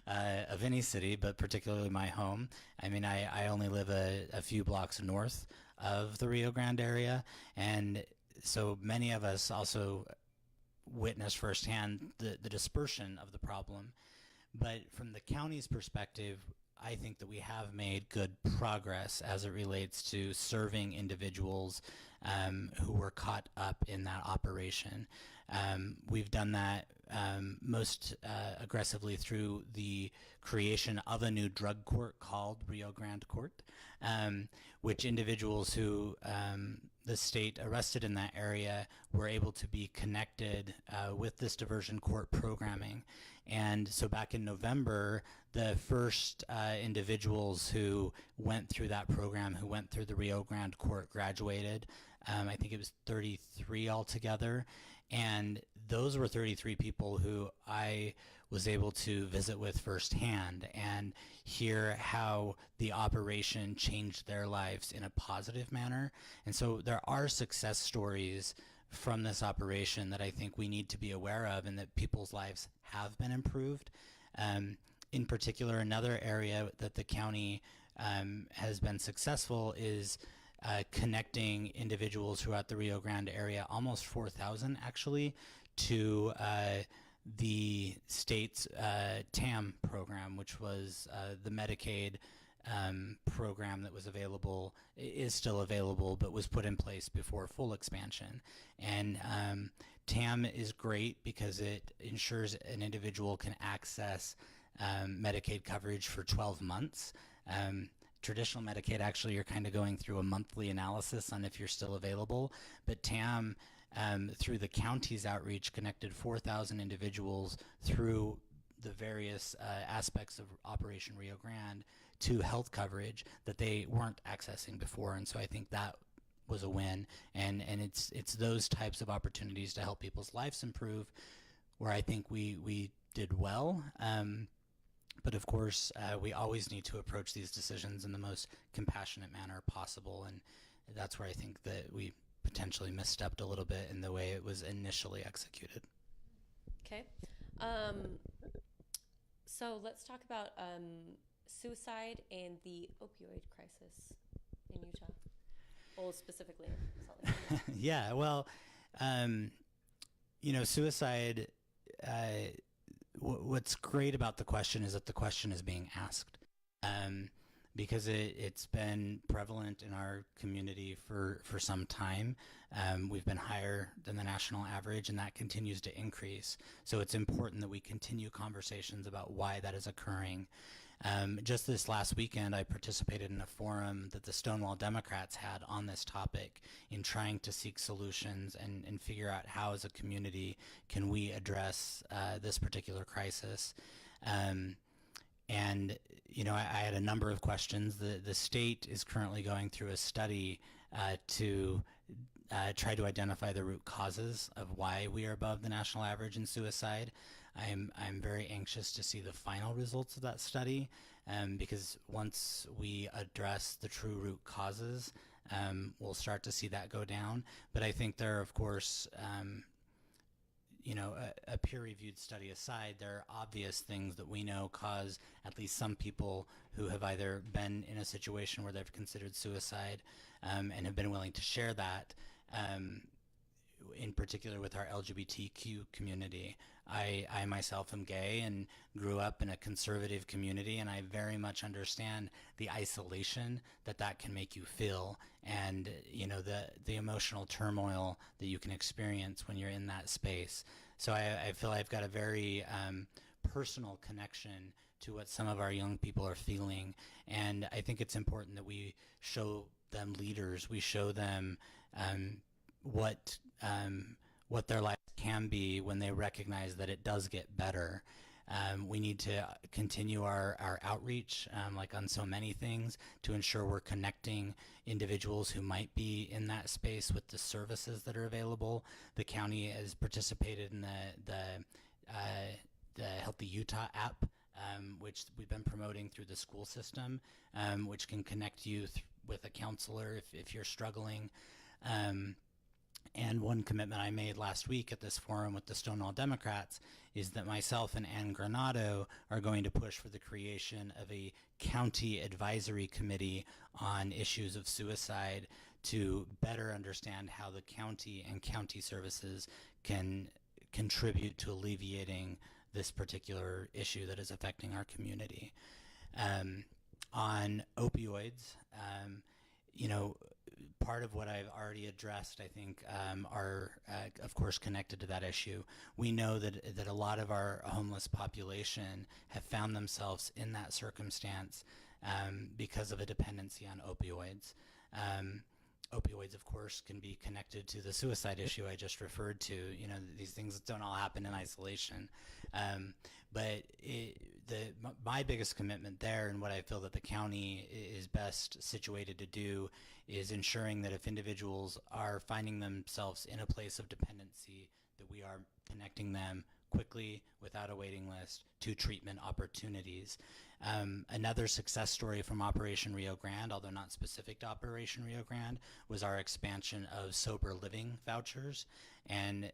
of any city, but particularly my home. I mean, I only live a few blocks north of the Rio Grande area, and so many of us also witnessed firsthand the dispersion of the problem. But from the county's perspective, I think that we have made good progress as it relates to serving individuals who were caught up in that operation. We've done that most aggressively through the creation of a new drug court called Rio Grande Court, which individuals who the state arrested in that area were able to be connected with this diversion court programming. And so back in November, the first individuals who went through that program, who went through the Rio Grande Court, graduated. I think it was 33 altogether. And those were 33 people who I was able to visit with firsthand and hear how the operation changed their lives in a positive manner. And so there are success stories from this operation that I think we need to be aware of, and that people's lives have been improved. In particular, another area that the county has been successful is connecting individuals throughout the Rio Grande area, almost 4,000 actually, to the state's TAM program, which was the Medicaid program that was available, is still available, but was put in place before full expansion. And TAM is great because it ensures an individual can access Medicaid coverage for 12 months. Traditional Medicaid, actually, you're kind of going through a monthly analysis on if you're still available, but TAM, through the county's outreach, connected 4,000 individuals through the various aspects of Operation Rio Grande to health coverage that they weren't accessing before. And so I think that was a win. And it's those types of opportunities to help people's lives improve where I think we did well. But of course, we always need to approach these decisions in the most compassionate manner possible. And that's where I think that we potentially misstepped a little bit in the way it was initially executed. Okay. So let's talk about suicide and the opioid crisis in Utah. Well, specifically in Salt Lake City. Yeah, well, suicide, what's great about the question is that the question is being asked, because it's been prevalent in our community for some time. We've been higher than the national average, and that continues to increase. So it's important that we continue conversations about why that is occurring. Just this last weekend, I participated in a forum that the Stonewall Democrats had on this topic in trying to seek solutions and figure out how, as a community, can we address this particular crisis. I had a number of questions. The state is currently going through a study to try to identify the root causes of why we are above the national average in suicide. I'm very anxious to see the final results of that study, because once we address the true root causes, we'll start to see that go down. But I think there are, of course, a peer-reviewed study aside, there are obvious things that we know cause at least some people who have either been in a situation where they've considered suicide and have been willing to share that, in particular with our LGBTQ community. I myself am gay and grew up in a conservative community, and I very much understand the isolation that can make you feel, and the emotional turmoil that you can experience when you're in that space. So I feel I've got a very personal connection to what some of our young people are feeling, and I think it's important that we show them leaders. We show them what their life can be when they recognize that it does get better. We need to continue our outreach, like on so many things, to ensure we're connecting individuals who might be in that space with the services that are available. The county has participated in the Healthy Utah app, which we've been promoting through the school system, which can connect you with a counselor if you're struggling. And one commitment I made last week at this forum with the Stonewall Democrats is that myself and Ann Granado are going to push for the creation of a county advisory committee on issues of suicide to better understand how the county and county services can contribute to alleviating this particular issue that is affecting our community. On opioids, part of what I've already addressed, I think, are, of course, connected to that issue. We know that a lot of our homeless population have found themselves in that circumstance because of a dependency on opioids. Opioids, of course, can be connected to the suicide issue I just referred to. These things don't all happen in isolation. But my biggest commitment there, and what I feel that the county is best situated to do, is ensuring that if individuals are finding themselves in a place of dependency, that we are connecting them quickly, without a waiting list, to treatment opportunities. Another success story from Operation Rio Grande, although not specific to Operation Rio Grande, was our expansion of sober living vouchers. And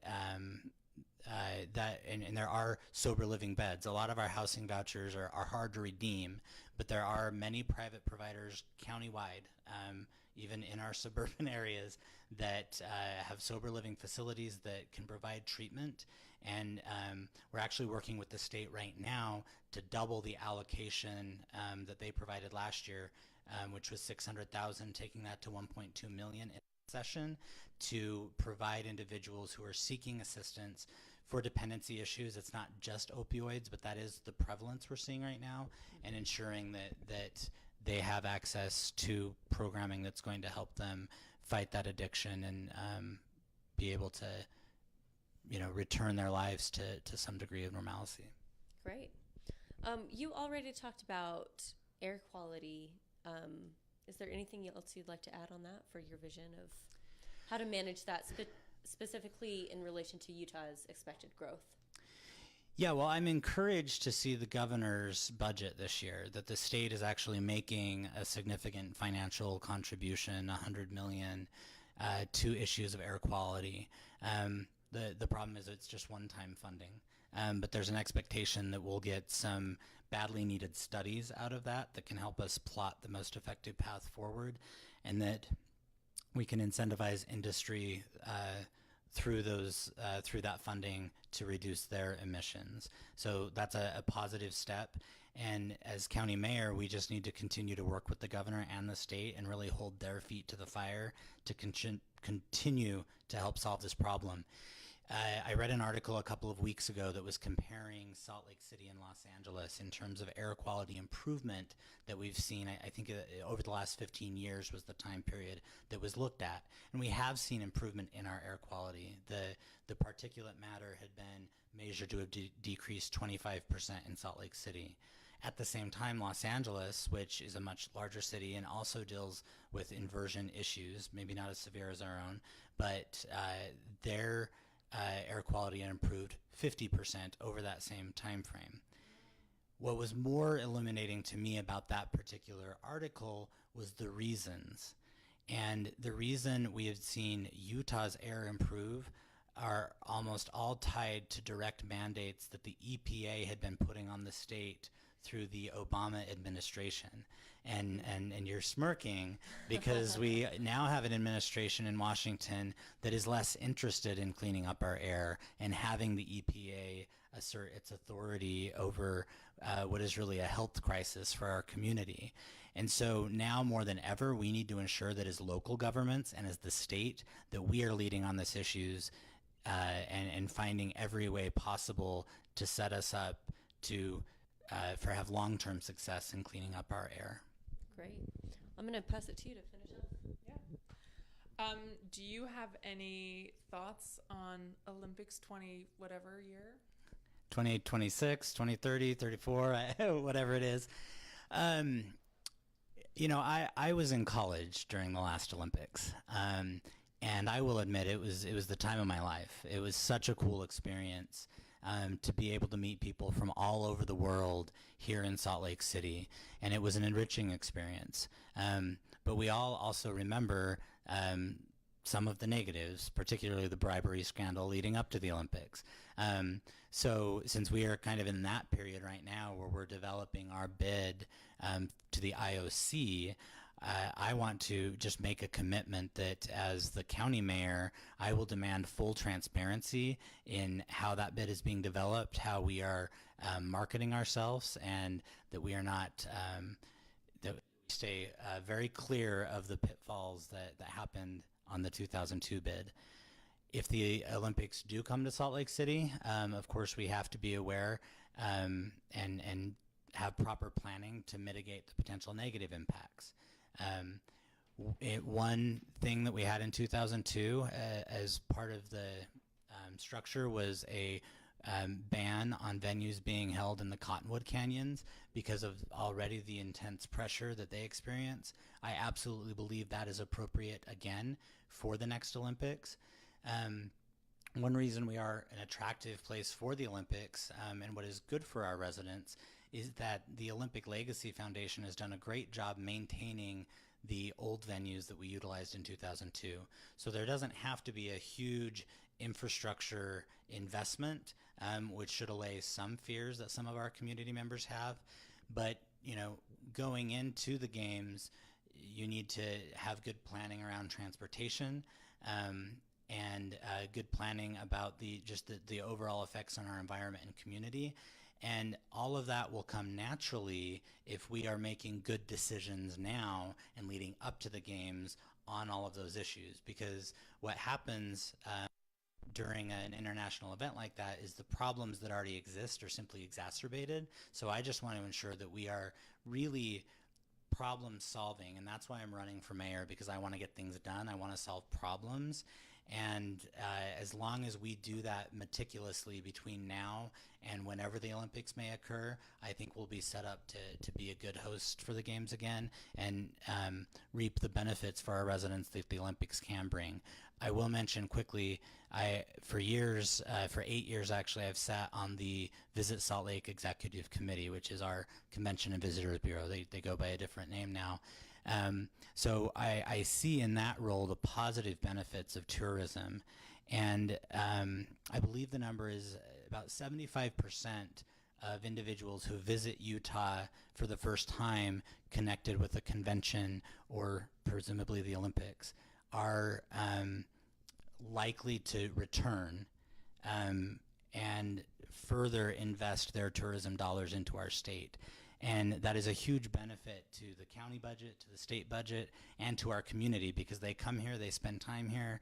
there are sober living beds. A lot of our housing vouchers are hard to redeem, but there are many private providers countywide, even in our suburban areas, that have sober living facilities that can provide treatment. And we're actually working with the state right now to double the allocation that they provided last year, which was $600,000, taking that to $1.2 million in session, to provide individuals who are seeking assistance for dependency issues. It's not just opioids, but that is the prevalence we're seeing right now, and ensuring that they have access to programming that's going to help them fight that addiction and be able to, return their lives to some degree of normalcy. Great. You already talked about air quality. Is there anything else you'd like to add on that for your vision of how to manage that specifically in relation to Utah's expected growth? Yeah, well, I'm encouraged to see the governor's budget this year, that the state is actually making a significant financial contribution, $100 million, to issues of air quality. The problem is it's just one-time funding, but there's an expectation that we'll get some badly needed studies out of that can help us plot the most effective path forward, and that we can incentivize industry through that funding to reduce their emissions. So that's a positive step. And as county mayor, we just need to continue to work with the governor and the state and really hold their feet to the fire to continue to help solve this problem. I read an article a couple of weeks ago that was comparing Salt Lake City and Los Angeles in terms of air quality improvement that we've seen. I think over the last 15 years was the time period that was looked at. And we have seen improvement in our air quality. The particulate matter had been measured to have decreased 25% in Salt Lake City. At the same time, Los Angeles, which is a much larger city and also deals with inversion issues, maybe not as severe as our own, but their air quality had improved 50% over that same time frame. What was more illuminating to me about that particular article was the reasons. And the reason we have seen Utah's air improve are almost all tied to direct mandates that the EPA had been putting on the state through the Obama administration. And you're smirking because we now have an administration in Washington that is less interested in cleaning up our air and having the EPA assert its authority over what is really a health crisis for our community. And so now more than ever, we need to ensure that as local governments and as the state, that we are leading on these issues and finding every way possible to set us up to have long-term success in cleaning up our air. Great. I'm going to pass it to you to finish up. Yeah. Do you have any thoughts on Olympics 20 whatever year? 2026, 2030, 34, whatever it is. I was in college during the last Olympics. And I will admit it was the time of my life. It was such a cool experience. To be able to meet people from all over the world here in Salt Lake City. And it was an enriching experience. But we all also remember some of the negatives, particularly the bribery scandal leading up to the Olympics. So since we are kind of in that period right now where we're developing our bid to the IOC, I want to just make a commitment that as the county mayor, I will demand full transparency in how that bid is being developed, how we are marketing ourselves, and that we are not, that we stay very clear of the pitfalls that happened on the 2002 bid. If the Olympics do come to Salt Lake City, of course we have to be aware and have proper planning to mitigate the potential negative impacts. One thing that we had in 2002 as part of the structure was a ban on venues being held in the Cottonwood Canyons because of already the intense pressure that they experience. I absolutely believe that is appropriate again for the next Olympics. One reason we are an attractive place for the Olympics and what is good for our residents is that the Olympic Legacy Foundation has done a great job maintaining the old venues that we utilized in 2002. So there doesn't have to be a huge infrastructure investment, which should allay some fears that some of our community members have. But, going into the games, you need to have good planning around transportation, and good planning about the overall effects on our environment and community. And all of that will come naturally if we are making good decisions now and leading up to the games on all of those issues. Because what happens during an international event like that is the problems that already exist are simply exacerbated. So I just want to ensure that we are really problem solving, and that's why I'm running for mayor, because I want to get things done. I want to solve problems. And as long as we do that meticulously between now and whenever the Olympics may occur, I think we'll be set up to be a good host for the games again and reap the benefits for our residents that the Olympics can bring. I will mention quickly, for 8 years actually, I've sat on the Visit Salt Lake Executive Committee, which is our Convention and Visitors Bureau. They go by a different name now. So I see in that role the positive benefits of tourism, and I believe the number is about 75% of individuals who visit Utah for the first time connected with a convention or presumably the Olympics are likely to return and further invest their tourism dollars into our state. And that is a huge benefit to the county budget, to the state budget, and to our community, because they come here, they spend time here,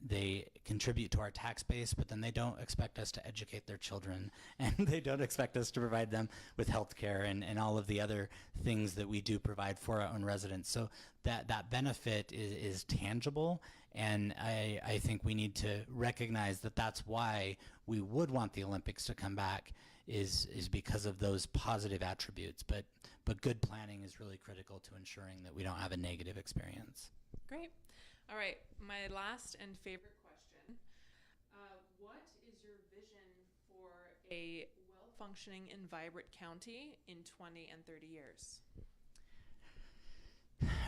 they contribute to our tax base, but then they don't expect us to educate their children, and they don't expect us to provide them with health care and all of the other things that we do provide for our own residents. So that benefit is tangible, and I think we need to recognize that that's why we would want the Olympics to come back, is because of those positive attributes. But good planning is really critical to ensuring that we don't have a negative experience. Great. All right, my last and favorite question. What is your vision for a well-functioning and vibrant county in 20 and 30 years?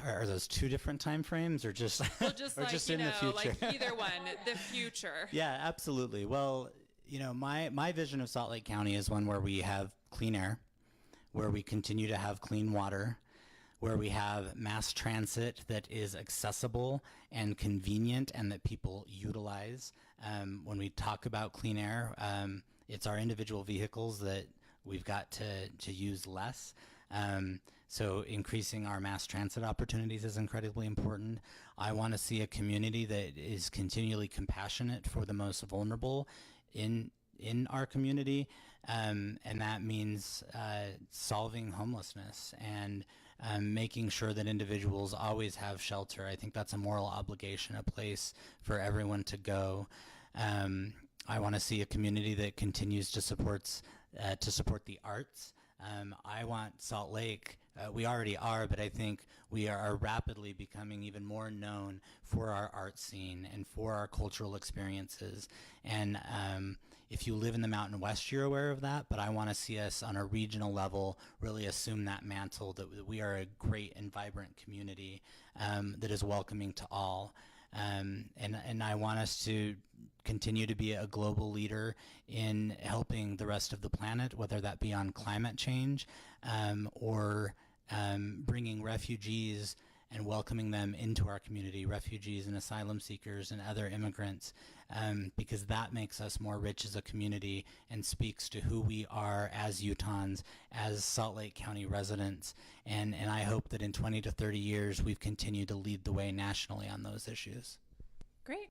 Are those two different time frames, or just, well, just or like, just in the future? Like either one, the future. Yeah, absolutely. Well, my vision of Salt Lake County is one where we have clean air, where we continue to have clean water, where we have mass transit that is accessible and convenient and that people utilize. When we talk about clean air, it's our individual vehicles that we've got to use less. So increasing our mass transit opportunities is incredibly important. I want to see a community that is continually compassionate for the most vulnerable in our community, and that means solving homelessness and making sure that individuals always have shelter. I think that's a moral obligation, a place for everyone to go. I want to see a community that continues to support the arts. I want Salt Lake, we already are, but I think we are rapidly becoming even more known for our art scene and for our cultural experiences. And if you live in the Mountain West, you're aware of that, but I want to see us on a regional level really assume that mantle, that we are a great and vibrant community that is welcoming to all. And I want us to continue to be a global leader in helping the rest of the planet, whether that be on climate change or bringing refugees and welcoming them into our community, refugees and asylum seekers and other immigrants, because that makes us more rich as a community and speaks to who we are as Utahns, as Salt Lake County residents. And I hope that in 20 to 30 years, we've continued to lead the way nationally on those issues. Great.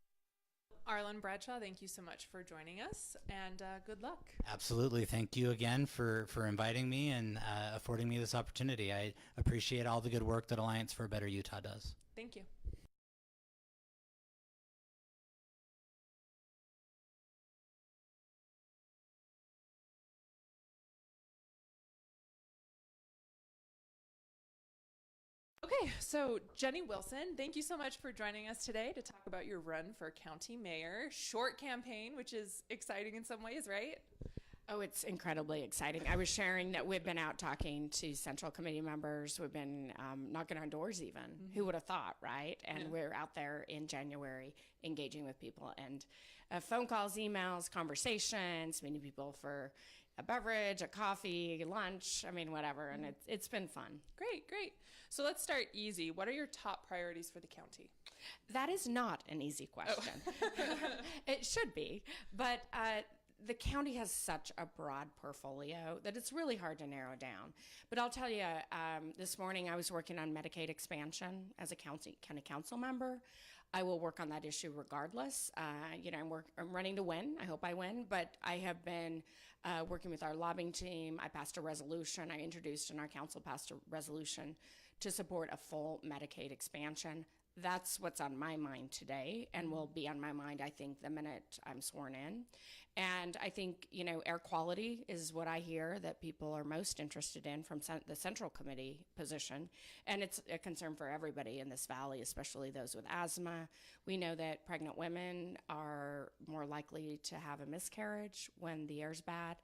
Arlen Bradshaw, thank you so much for joining us, and good luck. Absolutely. Thank you again for inviting me and affording me this opportunity. I appreciate all the good work that Alliance for a Better Utah does. Thank you. Okay, so Jenny Wilson, thank you so much for joining us today to talk about your run for county mayor. Short campaign, which is exciting in some ways, right? Oh, it's incredibly exciting. I was sharing that we've been out talking to Central Committee members. We've been knocking on doors even. Mm-hmm. Who would have thought, right? And we're out there in January engaging with people. And phone calls, emails, conversations, meeting people for a beverage, a coffee, lunch, I mean, whatever. And it's been fun. Great, great. So let's start easy. What are your top priorities for the county? That is not an easy question. It should be, but the county has such a broad portfolio that it's really hard to narrow down. But I'll tell you, this morning I was working on Medicaid expansion as a county council member. I will work on that issue regardless. I'm running to win. I hope I win, but I have been working with our lobbying team. I passed a resolution. I introduced and our council passed a resolution to support a full Medicaid expansion. That's what's on my mind today and will be on my mind, I think, the minute I'm sworn in. And I think, air quality is what I hear that people are most interested in from the Central Committee position. And it's a concern for everybody in this valley, especially those with asthma. We know that pregnant women are more likely to have a miscarriage when the air's bad.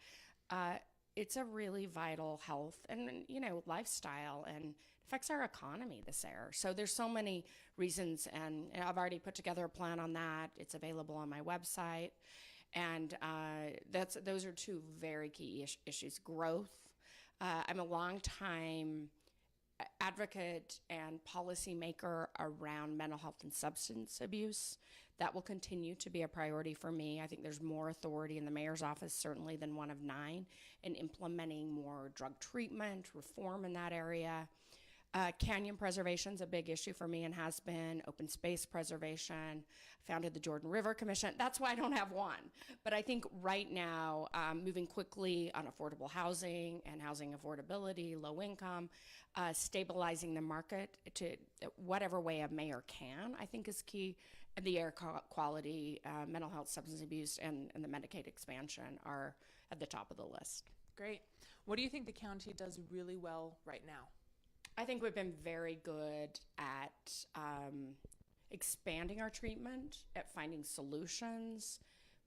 It's a really vital health and, lifestyle and affects our economy, this air. So there's so many reasons, and I've already put together a plan on that. It's available on my website. And those are two very key issues. Growth. I'm a long-time advocate and policymaker around mental health and substance abuse. That will continue to be a priority for me. I think there's more authority in the mayor's office, certainly, than one of 9, in implementing more drug treatment, reform in that area. Canyon preservation is a big issue for me and has been. Open space preservation. Founded the Jordan River Commission. That's why I don't have one. But I think right now, moving quickly on affordable housing and housing affordability, low income, stabilizing the market to whatever way a mayor can, I think is key. And the air quality, mental health, substance abuse, and the Medicaid expansion are at the top of the list. Great. What do you think the county does really well right now? I think we've been very good at expanding our treatment, at finding solutions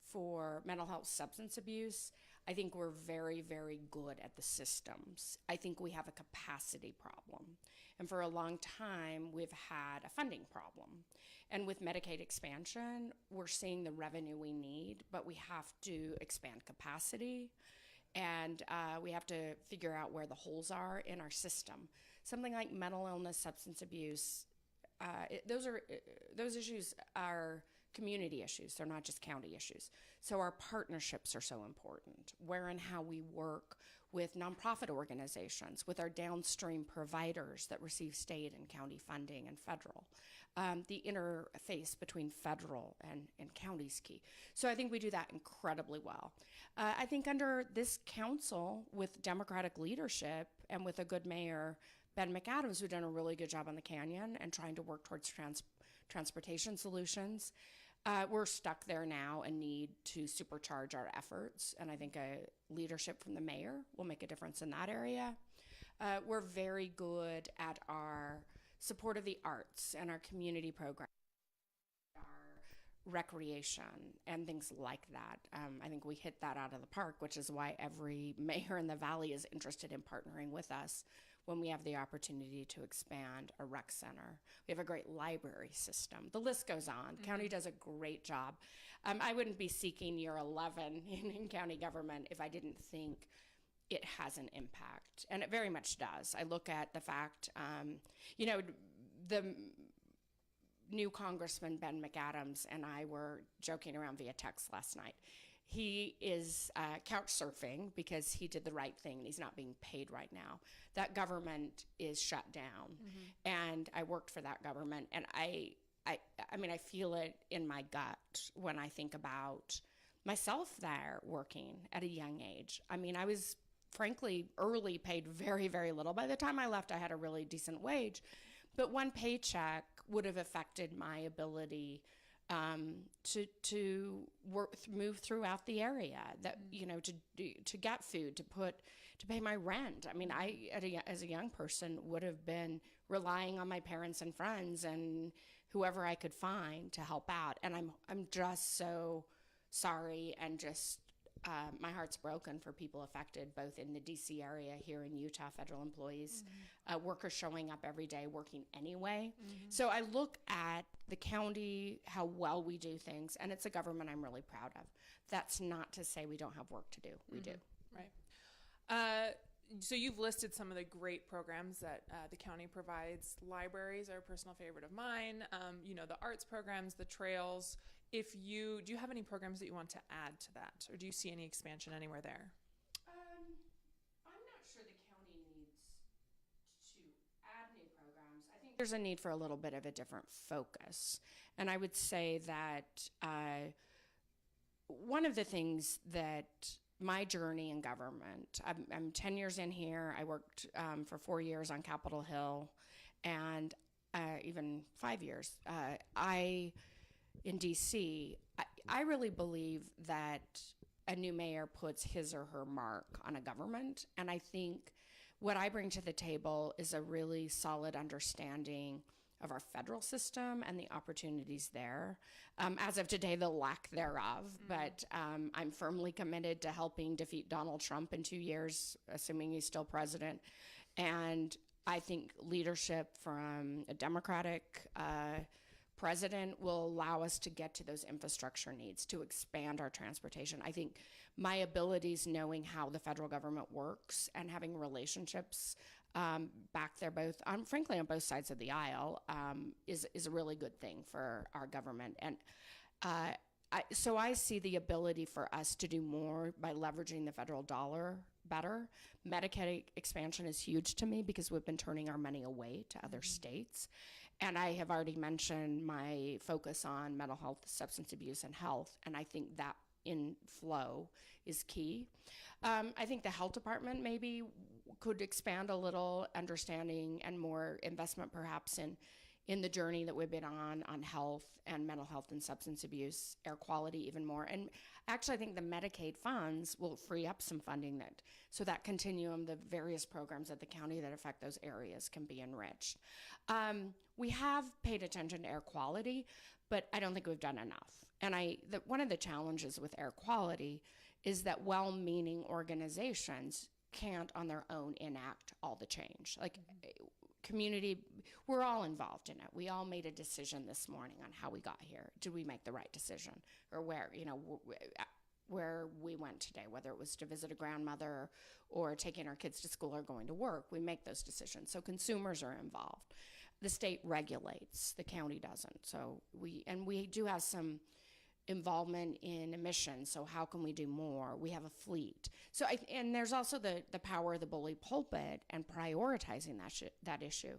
for mental health, substance abuse. I think we're very, very good at the systems. I think we have a capacity problem. And for a long time, we've had a funding problem. And with Medicaid expansion, we're seeing the revenue we need, but we have to expand capacity. And we have to figure out where the holes are in our system. Something like mental illness, substance abuse, those issues are community issues. They're not just county issues. So our partnerships are so important. Where and how we work with nonprofit organizations, with our downstream providers that receive state and county funding and federal. The interface between federal and county is key. So I think we do that incredibly well. I think under this council, with Democratic leadership and with a good mayor, Ben McAdams, who's done a really good job on the Canyon and trying to work towards transportation solutions. We're stuck there now and need to supercharge our efforts. And I think a leadership from the mayor will make a difference in that area. We're very good at our support of the arts and our community programs, our recreation and things like that. I think we hit that out of the park, which is why every mayor in the valley is interested in partnering with us when we have the opportunity to expand a rec center. We have a great library system. The list goes on. Mm-hmm. County does a great job. I wouldn't be seeking year 11 in county government if I didn't think it has an impact, and it very much does. I look at the fact, the new Congressman Ben McAdams and I were joking around via text last night. He is couch surfing because he did the right thing and he's not being paid right now. That government is shut down, and I worked for that government, and I feel it in my gut when I think about myself there working at a young age. I mean, I was frankly early paid very, very little. By the time I left, I had a really decent wage, but one paycheck would have affected my ability to move throughout the area, that to get food, to pay my rent. I mean, as a young person would have been relying on my parents and friends and whoever I could find to help out. And I'm just so sorry, and just my heart's broken for people affected, both in the DC area, here in Utah, federal employees, workers showing up every day, working anyway. So I look at the county, how well we do things, and it's a government I'm really proud of. That's not to say we don't have work to do. We do. Right. So you've listed some of the great programs that the county provides. Libraries are a personal favorite of mine. The arts programs, the trails. Do you have any programs that you want to add to that, or do you see any expansion anywhere there? I'm not sure the county needs to add new programs. I think there's a need for a little bit of a different focus. And I would say that one of the things that my journey in government, I'm 10 years in here. I worked for 4 years on Capitol Hill, and even 5 years. In DC, I really believe that a new mayor puts his or her mark on a government. And I think what I bring to the table is a really solid understanding of our federal system and the opportunities there. As of today, the lack thereof. But I'm firmly committed to helping defeat Donald Trump in 2 years, assuming he's still president. And I think leadership from a Democratic president will allow us to get to those infrastructure needs, to expand our transportation. I think my abilities knowing how the federal government works and having relationships back there, frankly, on both sides of the aisle, is a really good thing for our government. And so I see the ability for us to do more by leveraging the federal dollar better. Medicaid expansion is huge to me because we've been turning our money away to other states. And I have already mentioned my focus on mental health, substance abuse, and health, and I think that inflow is key. I think the health department maybe could expand a little understanding and more investment perhaps in the journey that we've been on health and mental health and substance abuse, air quality even more. And actually, I think the Medicaid funds will free up some funding so that continuum, the various programs at the county that affect those areas can be enriched. We have paid attention to air quality, but I don't think we've done enough. And one of the challenges with air quality is that well-meaning organizations can't on their own enact all the change. Like community, we're all involved in it. We all made a decision this morning on how we got here. Did we make the right decision? Or where we went today, whether it was to visit a grandmother or taking our kids to school or going to work, we make those decisions. So consumers are involved. The state regulates, the county doesn't. So we do have some involvement in emissions. So how can we do more? We have a fleet. So and there's also the power of the bully pulpit and prioritizing that issue.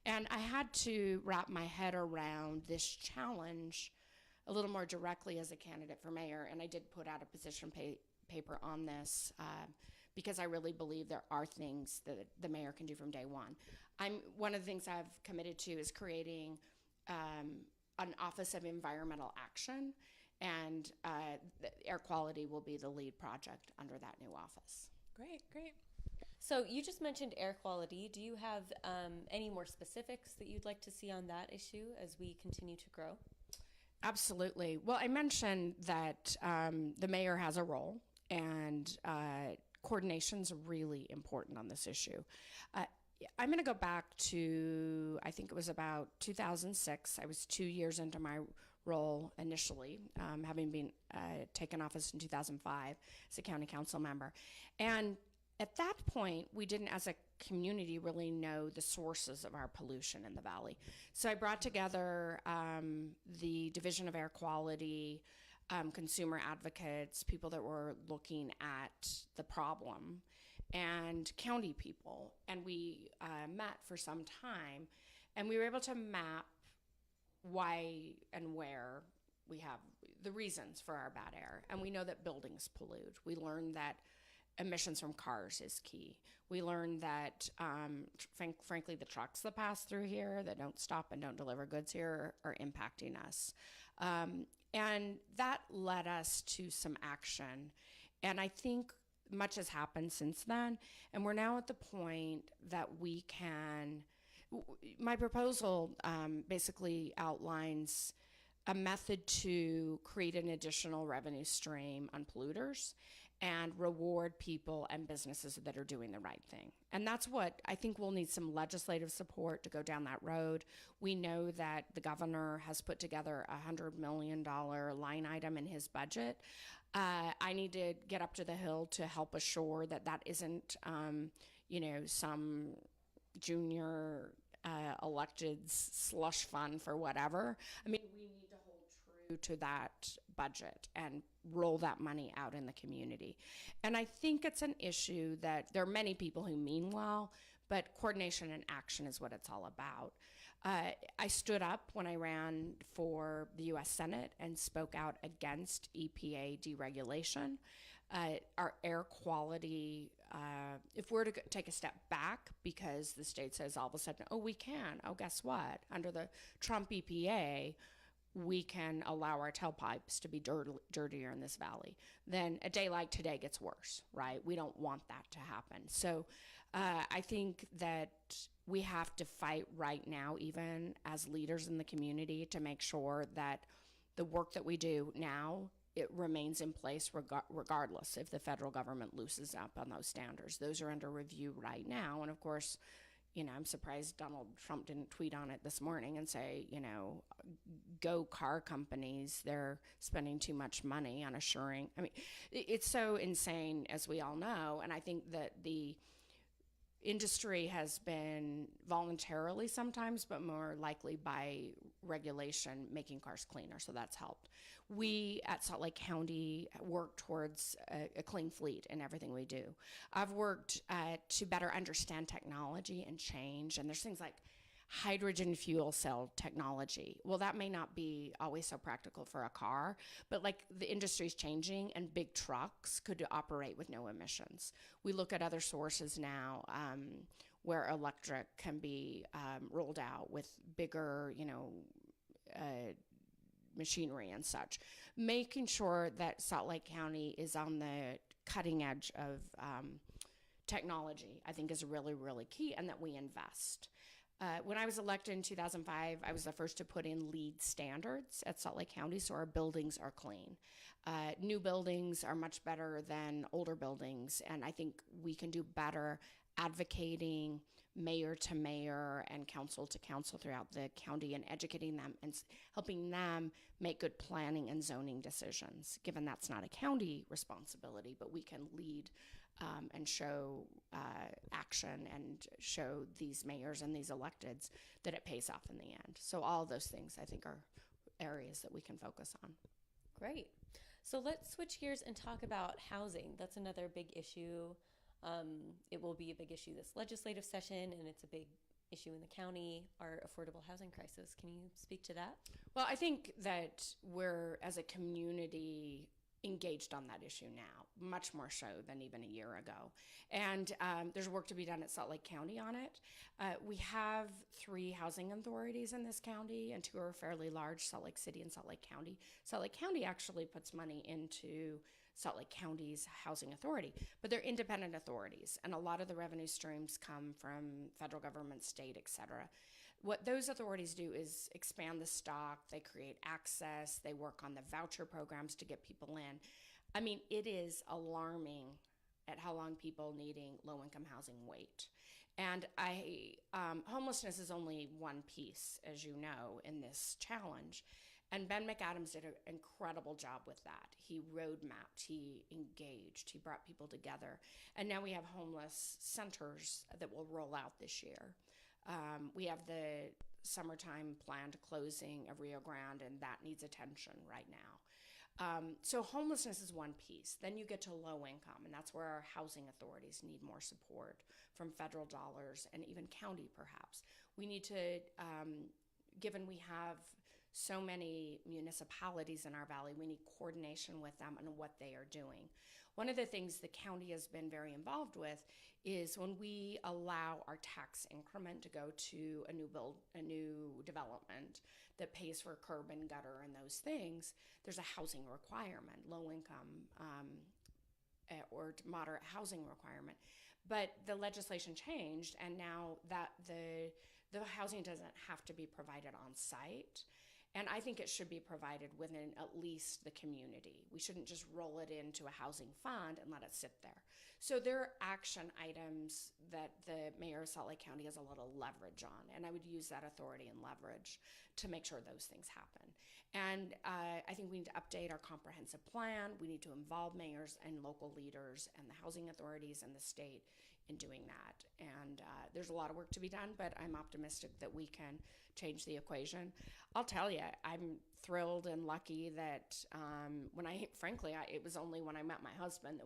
And I had to wrap my head around this challenge a little more directly as a candidate for mayor. And I did put out a position paper on this because I really believe there are things that the mayor can do from day one. One of the things I've committed to is creating an Office of Environmental Action, and air quality will be the lead project under that new office. Great. So you just mentioned air quality. Do you have any more specifics that you'd like to see on that issue as we continue to grow? Absolutely. Well, I mentioned that the mayor has a role, and coordination's really important on this issue. I'm going to go back to, I think it was about 2006. I was 2 years into my role initially, having been taken office in 2005 as a county council member. And at that point, we didn't, as a community, really know the sources of our pollution in the valley. So I brought together the Division of Air Quality, consumer advocates, people that were looking at the problem, and county people. And we met for some time, and we were able to map why and where we have the reasons for our bad air. And we know that buildings pollute. We learned that emissions from cars is key. We learned that, frankly, the trucks that pass through here that don't stop and don't deliver goods here are impacting us. And that led us to some action. And I think much has happened since then. And we're now at the point that we can, my proposal basically outlines a method to create an additional revenue stream on polluters and reward people and businesses that are doing the right thing. And that's what I think we'll need some legislative support to go down that road. We know that the governor has put together a $100 million line item in his budget. I need to get up to the Hill to help assure that that isn't, some junior elected's slush fund for whatever. I mean, we need to hold true to that budget and roll that money out in the community. And I think it's an issue that there are many people who mean well, but coordination and action is what it's all about. I stood up when I ran for the U.S. Senate and spoke out against EPA deregulation. Our air quality, if we're to take a step back because the state says all of a sudden, oh, we can, oh, guess what? Under the Trump EPA, we can allow our tailpipes to be dirtier in this valley. Then a day like today gets worse, right? We don't want that to happen. So I think that we have to fight right now, even as leaders in the community, to make sure that the work that we do now, it remains in place regardless if the federal government loosens up on those standards. Those are under review right now. And of course, I'm surprised Donald Trump didn't tweet on it this morning and say, go car companies, they're spending too much money on assuring. I mean, it's so insane, as we all know. And I think that the industry has been voluntarily sometimes, but more likely by regulation, making cars cleaner. So that's helped. We at Salt Lake County work towards a clean fleet in everything we do. I've worked to better understand technology and change. And there's things like hydrogen fuel cell technology. Well, that may not be always so practical for a car, but like the industry's changing and big trucks could operate with no emissions. We look at other sources now where electric can be rolled out with bigger, machinery and such. Making sure that Salt Lake County is on the cutting edge of technology, I think is really, really key, and that we invest. When I was elected in 2005, I was the first to put in LEED standards at Salt Lake County, so our buildings are clean. New buildings are much better than older buildings, and I think we can do better advocating mayor to mayor and council to council throughout the county and educating them and helping them make good planning and zoning decisions, given that's not a county responsibility, but we can lead and show action and show these mayors and these electeds that it pays off in the end. So all of those things, I think, are areas that we can focus on. Great. So let's switch gears and talk about housing. That's another big issue. It will be a big issue this legislative session, and it's a big issue in the county, our affordable housing crisis. Can you speak to that? Well, I think that we're, as a community, engaged on that issue now, much more so than even a year ago. And there's work to be done at Salt Lake County on it. We have 3 housing authorities in this county, and 2 are fairly large, Salt Lake City and Salt Lake County. Salt Lake County actually puts money into Salt Lake County's housing authority, but they're independent authorities, and a lot of the revenue streams come from federal government, state, et cetera. What those authorities do is expand the stock, they create access, they work on the voucher programs to get people in. I mean, it is alarming at how long people needing low-income housing wait. And homelessness is only one piece, as you know, in this challenge. And Ben McAdams did an incredible job with that. He road-mapped, he engaged, he brought people together. And now we have homeless centers that will roll out this year. We have the summertime planned closing of Rio Grande, and that needs attention right now. So homelessness is one piece. Then you get to low income, and that's where our housing authorities need more support from federal dollars and even county perhaps. We need to, given we have so many municipalities in our valley, we need coordination with them on what they are doing. One of the things the county has been very involved with is when we allow our tax increment to go to a new development that pays for curb and gutter and those things, there's a housing requirement, low income or moderate housing requirement. But the legislation changed, and now that the housing doesn't have to be provided on site. And I think it should be provided within at least the community. We shouldn't just roll it into a housing fund and let it sit there. So there are action items that the mayor of Salt Lake County has a little leverage on, and I would use that authority and leverage to make sure those things happen. And I think we need to update our comprehensive plan. We need to involve mayors and local leaders and the housing authorities and the state in doing that. And there's a lot of work to be done, but I'm optimistic that we can change the equation. I'll tell you, I'm thrilled and lucky that it was only when I met my husband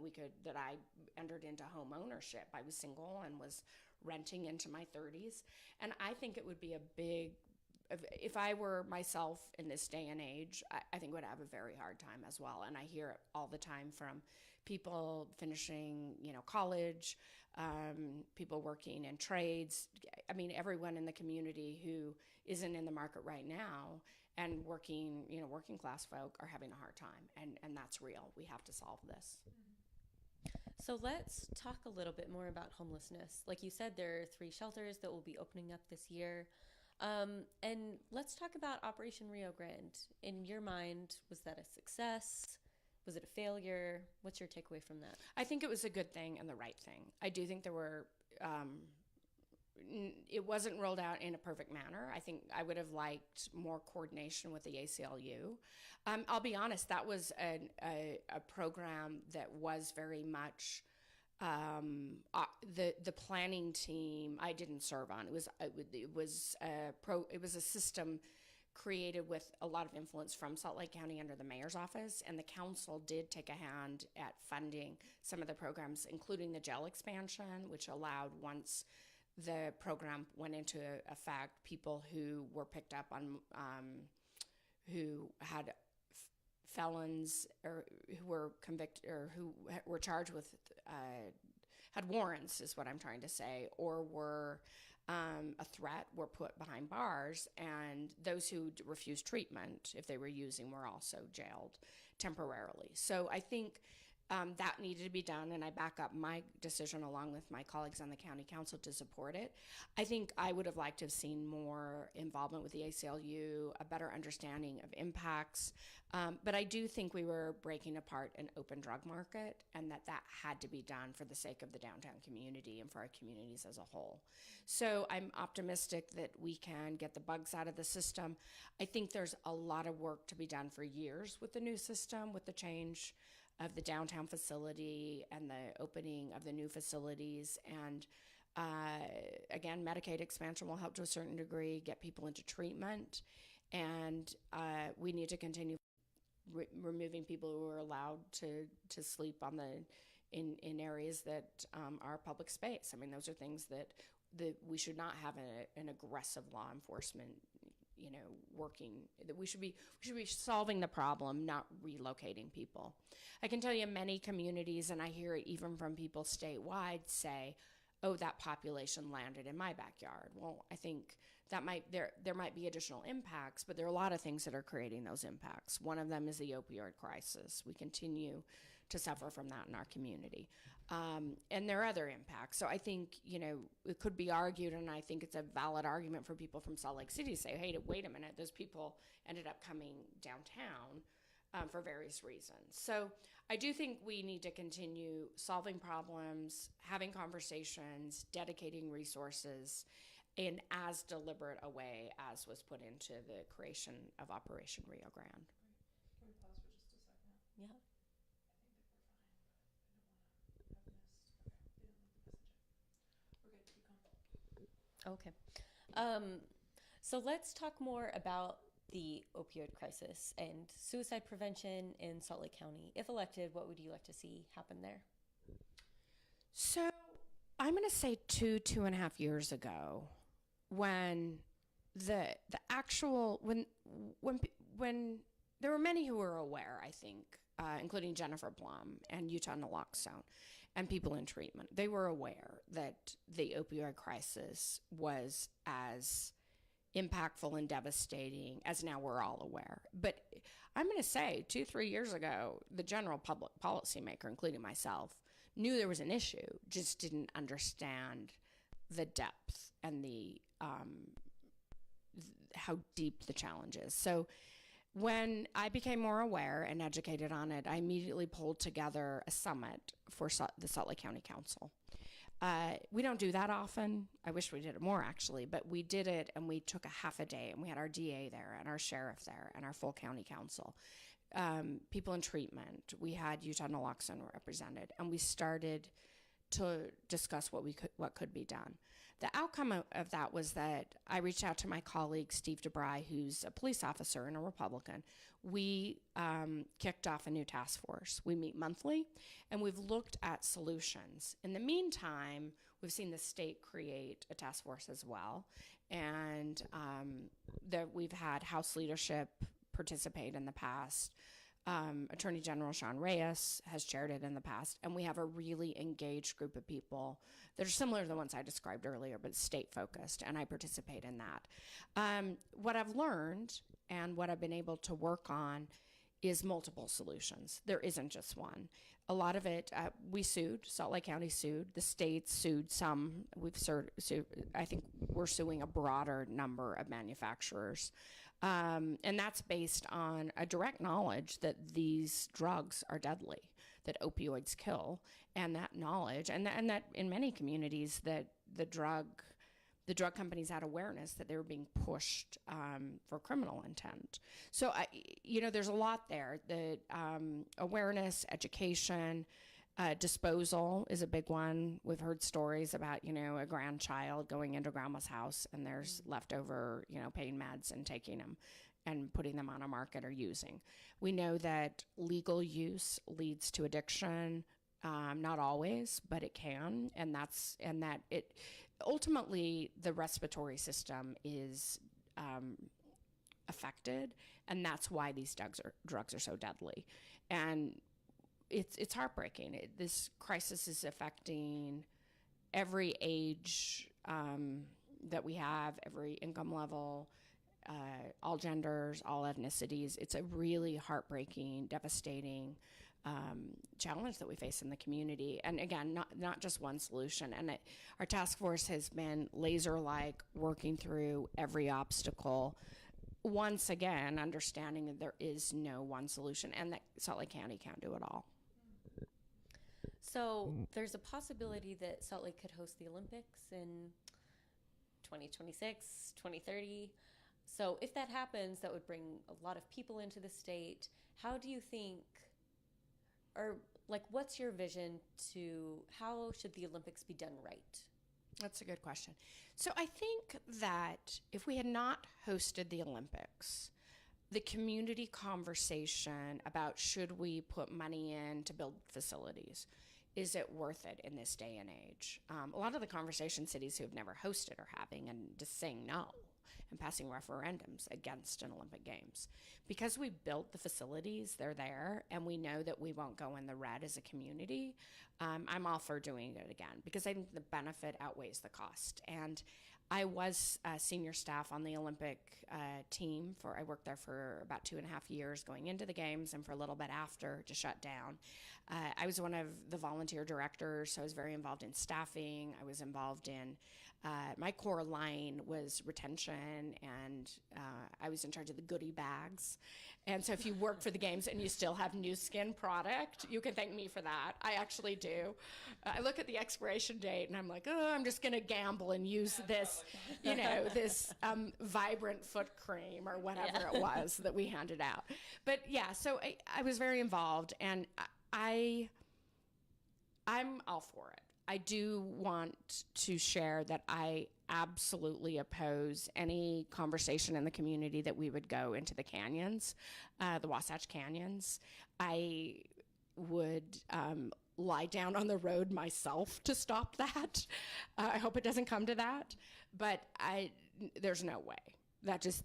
that I entered into home ownership. I was single and was renting into my 30s. And I think it would be if I were myself in this day and age, I think would have a very hard time as well. And I hear it all the time from people finishing, college, people working in trades. I mean, everyone in the community who isn't in the market right now and working class folk are having a hard time. And that's real. We have to solve this. So let's talk a little bit more about homelessness. Like you said, there are 3 shelters that will be opening up this year. And let's talk about Operation Rio Grande. In your mind, was that a success? Was it a failure? What's your takeaway from that? I think it was a good thing and the right thing. I do think there were, it wasn't rolled out in a perfect manner. I think I would have liked more coordination with the ACLU. I'll be honest, that was a program that was very much the planning team I didn't serve on. It was a system created with a lot of influence from Salt Lake County under the mayor's office, and the council did take a hand at funding some of the programs, including the jail expansion, which allowed, once the program went into effect, people who were picked up on who had felons or who were convicted or who were charged with had warrants, is what I'm trying to say, or were a threat, were put behind bars, and those who refused treatment, if they were using, were also jailed temporarily. So I think that needed to be done, and I back up my decision along with my colleagues on the county council to support it. I think I would have liked to have seen more involvement with the ACLU, a better understanding of impacts, but I do think we were breaking apart an open drug market, and that had to be done for the sake of the downtown community and for our communities as a whole. So I'm optimistic that we can get the bugs out of the system. I think there's a lot of work to be done for years with the new system, with the change of the downtown facility and the opening of the new facilities. And again, Medicaid expansion will help to a certain degree get people into treatment. And we need to continue removing people who are allowed to sleep on in areas that are public space. I mean, those are things that we should not have an aggressive law enforcement working, that we should be solving the problem, not relocating people. I can tell you many communities, and I hear it even from people statewide, say, oh, that population landed in my backyard. Well, I think that there might be additional impacts, but there are a lot of things that are creating those impacts. One of them is the opioid crisis. We continue to suffer from that in our community. And there are other impacts. So I think, it could be argued, and I think it's a valid argument for people from Salt Lake City to say, hey, wait a minute, those people ended up coming downtown for various reasons. So I do think we need to continue solving problems, having conversations, dedicating resources in as deliberate a way as was put into the creation of Operation Rio Grande. Can we pause for just a second? Yeah. Okay. So let's talk more about the opioid crisis and suicide prevention in Salt Lake County. If elected, what would you like to see happen there? So I'm going to say 2.5 years ago, when when there were many who were aware, I think, including Jennifer Blum and Utah Naloxone and people in treatment, they were aware that the opioid crisis was as impactful and devastating as now we're all aware. But I'm going to say 2-3 years ago, the general public policymaker, including myself, knew there was an issue, just didn't understand the depth and how deep the challenge is. So when I became more aware and educated on it, I immediately pulled together a summit for the Salt Lake County Council. We don't do that often. I wish we did it more, actually, but we did it, and we took a half a day, and we had our DA there and our sheriff there and our full county council, people in treatment. We had Utah naloxone represented, and we started to discuss what could be done. The outcome of that was that I reached out to my colleague, Steve DeBry, who's a police officer and a Republican. We kicked off a new task force. We meet monthly, and we've looked at solutions. In the meantime, we've seen the state create a task force as well, and that we've had House leadership participate in the past. Attorney General Sean Reyes has chaired it in the past, and we have a really engaged group of people that are similar to the ones I described earlier, but state focused, and I participate in that. What I've learned and what I've been able to work on is multiple solutions. There isn't just one. A lot of it, we sued, Salt Lake County sued, the state sued some. We've sued, I think we're suing a broader number of manufacturers. And that's based on a direct knowledge that these drugs are deadly, that opioids kill, and that knowledge, and that in many communities that the drug companies had awareness that they were being pushed for criminal intent. So, there's a lot there. The awareness, education, disposal is a big one. We've heard stories about, a grandchild going into grandma's house and there's leftover, pain meds and taking them and putting them on a market or using. We know that legal use leads to addiction. Not always, but it can, and that it ultimately the respiratory system is affected, and that's why these drugs are so deadly. And it's heartbreaking. This crisis is affecting every age that we have, every income level, all genders, all ethnicities. It's a really heartbreaking, devastating challenge that we face in the community. And again, not just one solution. And our task force has been laser-like, working through every obstacle. Once again, understanding that there is no one solution and that Salt Lake County can't do it all. So there's a possibility that Salt Lake could host the Olympics in 2026, 2030. So if that happens, that would bring a lot of people into the state. How do you think, or what's your vision to how should the Olympics be done right? That's a good question. So I think that if we had not hosted the Olympics, the community conversation about should we put money in to build facilities, is it worth it in this day and age? A lot of the conversation cities who have never hosted are having and just saying no and passing referendums against an Olympic Games. Because we built the facilities, they're there, and we know that we won't go in the red as a community, I'm all for doing it again because I think the benefit outweighs the cost. And I was senior staff on the Olympic team. I worked there for about 2.5 years going into the games and for a little bit after to shut down. I was one of the volunteer directors, so I was very involved in staffing. I was involved in my core line was retention, and I was in charge of the goodie bags. And so if you work for the games and you still have new skin product, you can thank me for that. I actually do. I look at the expiration date and I'm like, oh, I'm just going to gamble and use this, this vibrant foot cream or whatever it was that we handed out. But yeah, so I was very involved, and I'm all for it. I do want to share that I absolutely oppose any conversation in the community that we would go into the canyons, the Wasatch Canyons. I would lie down on the road myself to stop that. I hope it doesn't come to that, but there's no way.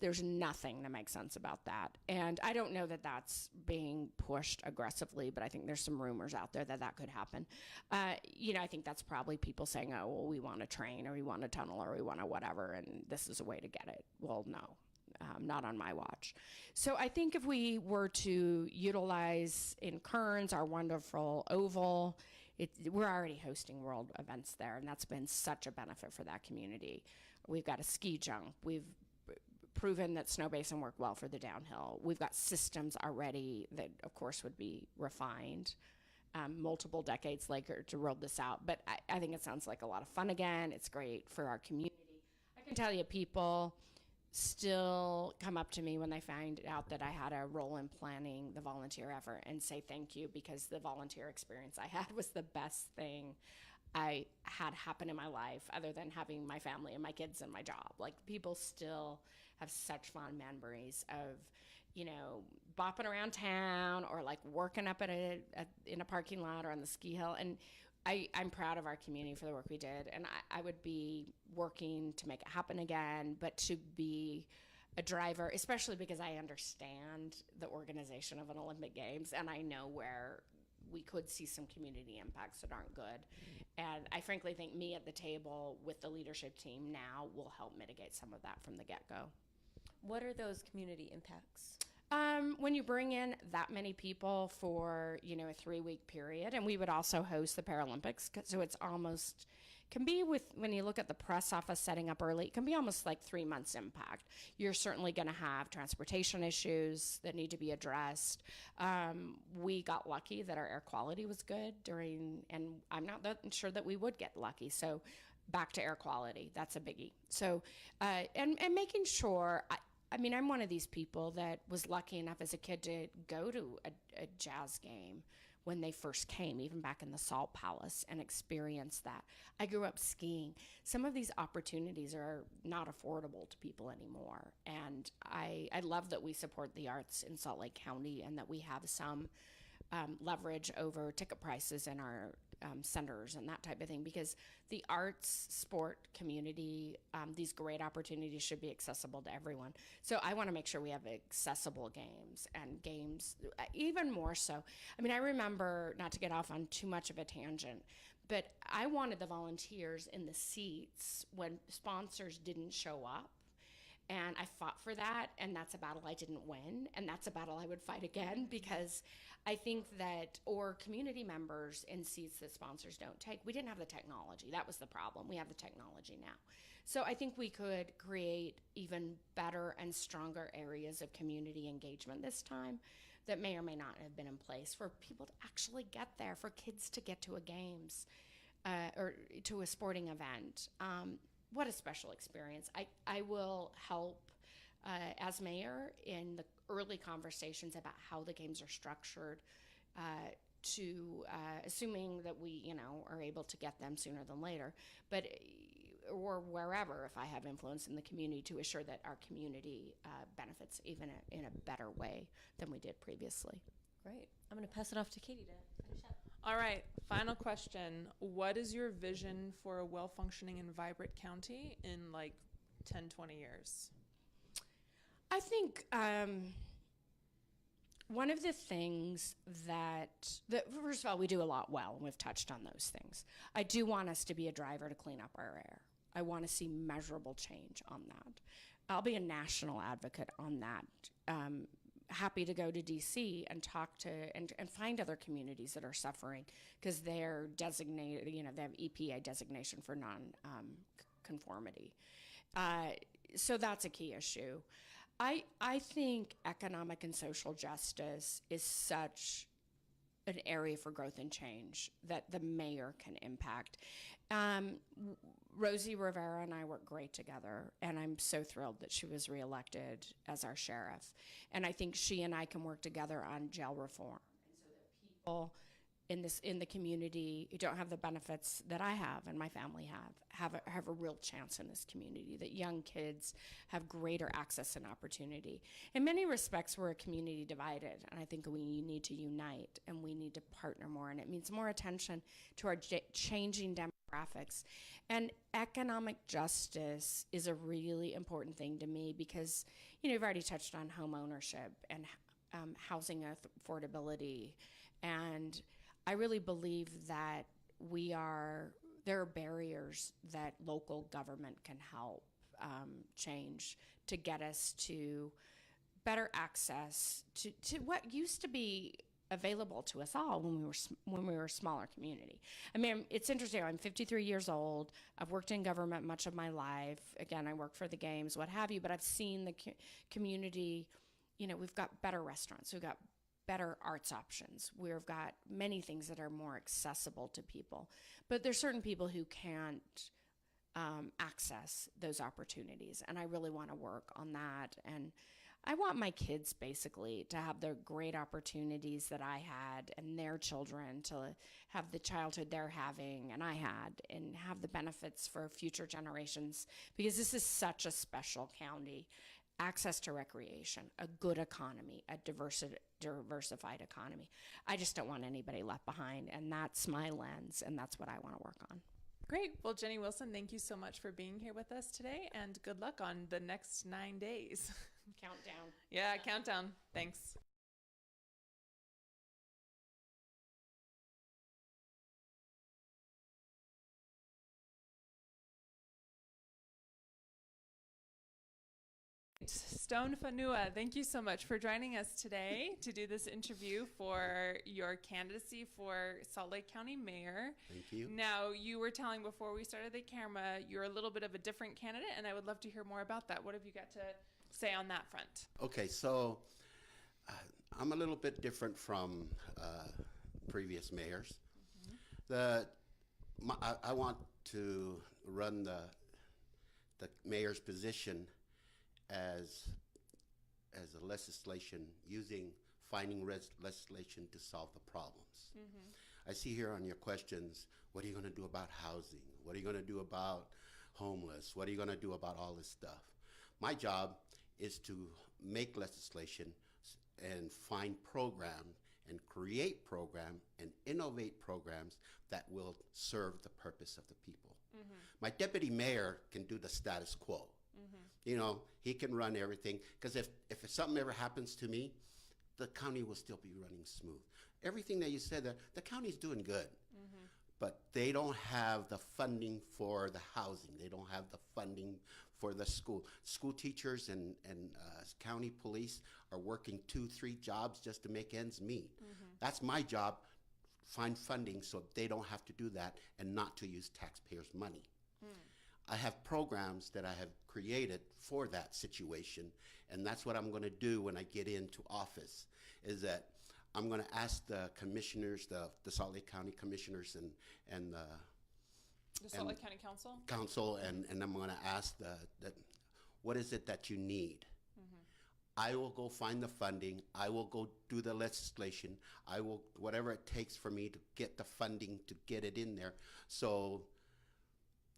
There's nothing that makes sense about that. And I don't know that that's being pushed aggressively, but I think there's some rumors out there that could happen. I think that's probably people saying, oh, well, we want a train or we want a tunnel or we want a whatever, and this is a way to get it. Well, no, not on my watch. So I think if we were to utilize in Kearns our wonderful oval, we're already hosting world events there, and that's been such a benefit for that community. We've got a ski jump. We've proven that Snow Basin worked well for the downhill. We've got systems already that, of course, would be refined multiple decades later to roll this out. But I think it sounds like a lot of fun again. It's great for our community. I can tell you, people still come up to me when they find out that I had a role in planning the volunteer effort and say thank you, because the volunteer experience I had was the best thing I had happen in my life, other than having my family and my kids and my job. Like, people still have such fond memories of, you know, bopping around town, or like working up in a parking lot or on the ski hill. And I'm proud of our community for the work we did, and I would be working to make it happen again. But to be a driver, especially because I understand the organization of an Olympic Games, and I know where we could see some community impacts that aren't good. And I frankly think me at the table with the leadership team now will help mitigate some of that from the get-go. What are those community impacts? When you bring in that many people for, you know, a 3-week period, and we would also host the Paralympics, so it's almost, can be, with, when you look at the press office setting up early, it can be almost like 3 months impact. You're certainly going to have transportation issues that need to be addressed. We got lucky that our air quality was good during, and I'm not sure that we would get lucky. So back to air quality, that's a biggie. So, and making sure, I mean, I'm one of these people that was lucky enough as a kid to go to a jazz game when they first came, even back in the Salt Palace, and experience that. I grew up skiing. Some of these opportunities are not affordable to people anymore. And I love that we support the arts in Salt Lake County, and that we have some leverage over ticket prices in our centers and that type of thing, because the arts sport community, these great opportunities should be accessible to everyone. So I want to make sure we have accessible games, and games even more so. I mean, I remember, not to get off on too much of a tangent, but I wanted the volunteers in the seats when sponsors didn't show up. And I fought for that, and that's a battle I didn't win, and that's a battle I would fight again, because I think that, or community members in seats that sponsors don't take. We didn't have the technology. That was the problem. We have the technology now. So I think we could create even better and stronger areas of community engagement this time that may or may not have been in place for people to actually get there, for kids to get to a games or to a sporting event. What a special experience. I will help as mayor in the early conversations about how the games are structured, to assuming that we, you know, are able to get them sooner than later, but or wherever, if I have influence in the community, to assure that our community benefits even in a better way than we did previously. Great. I'm going to pass it off to Katie to finish up. All right, final question. What is your vision for a well-functioning and vibrant county in like 10, 20 years? I think one of the things that, first of all, we do a lot well, and we've touched on those things. I do want us to be a driver to clean up our air. I want to see measurable change on that. I'll be a national advocate on that. Happy to go to DC and talk to and find other communities that are suffering because they're designated, you know, they have EPA designation for non-conformity. So that's a key issue. I think economic and social justice is such an area for growth and change that the mayor can impact. Rosie Rivera and I work great together, and I'm so thrilled that she was reelected as our sheriff. And I think she and I can work together on jail reform, and so that people in the community who don't have the benefits that I have and my family have a real chance in this community, that young kids have greater access and opportunity. In many respects, we're a community divided, and I think we need to unite and we need to partner more, and it means more attention to our changing demographics. And economic justice is a really important thing to me because, you know, you've already touched on home ownership and housing affordability, and I really believe that there are barriers that local government can help change to get us to better access to what used to be available to us all when we were a smaller community. I mean, it's interesting. I'm 53 years old. I've worked in government much of my life. Again, I work for the games, what have you. But I've seen the community. You know, we've got better restaurants. We've got better arts options. We've got many things that are more accessible to people. But there's certain people who can't access those opportunities, and I really want to work on that. And I want my kids basically to have the great opportunities that I had, and their children to have the childhood they're having and I had, and have the benefits for future generations, because this is such a special county. Access to recreation, a good economy, a diversified economy. I just don't want anybody left behind, and that's my lens, and that's what I want to work on. Great. Well, Jenny Wilson, thank you so much for being here with us today, and good luck on the next 9 days. Countdown. Yeah, countdown. Thanks. Stone Fanua, thank you so much for joining us today to do this interview for your candidacy for Salt Lake County Mayor. Thank you. Now, you were telling before we started the camera, you're a little bit of a different candidate, and I would love to hear more about that. What have you got to say on that front? Okay, so I'm a little bit different from previous mayors. I want to run the mayor's position as a legislation, using finding legislation to solve the problems. I see here on your questions, what are you going to do about housing? What are you going to do about homeless? What are you going to do about all this stuff? My job is to make legislation and find programs and create programs and innovate programs that will serve the purpose of the people. My deputy mayor can do the status quo. You know, he can run everything, because if something ever happens to me, the county will still be running smooth. Everything that you said, the county's doing good, but they don't have the funding for the housing. They don't have the funding for the school. School teachers and county police are working 2-3 jobs just to make ends meet. That's my job, find funding so they don't have to do that and not to use taxpayers' money. I have programs that I have created for that situation, and that's what I'm going to do when I get into office, is that I'm going to ask the commissioners, the Salt Lake County commissioners and The Salt Lake County Council? council, and I'm going to ask what is it that you need? I will go find the funding. I will go do the legislation. I will, whatever it takes for me to get the funding to get it in there. So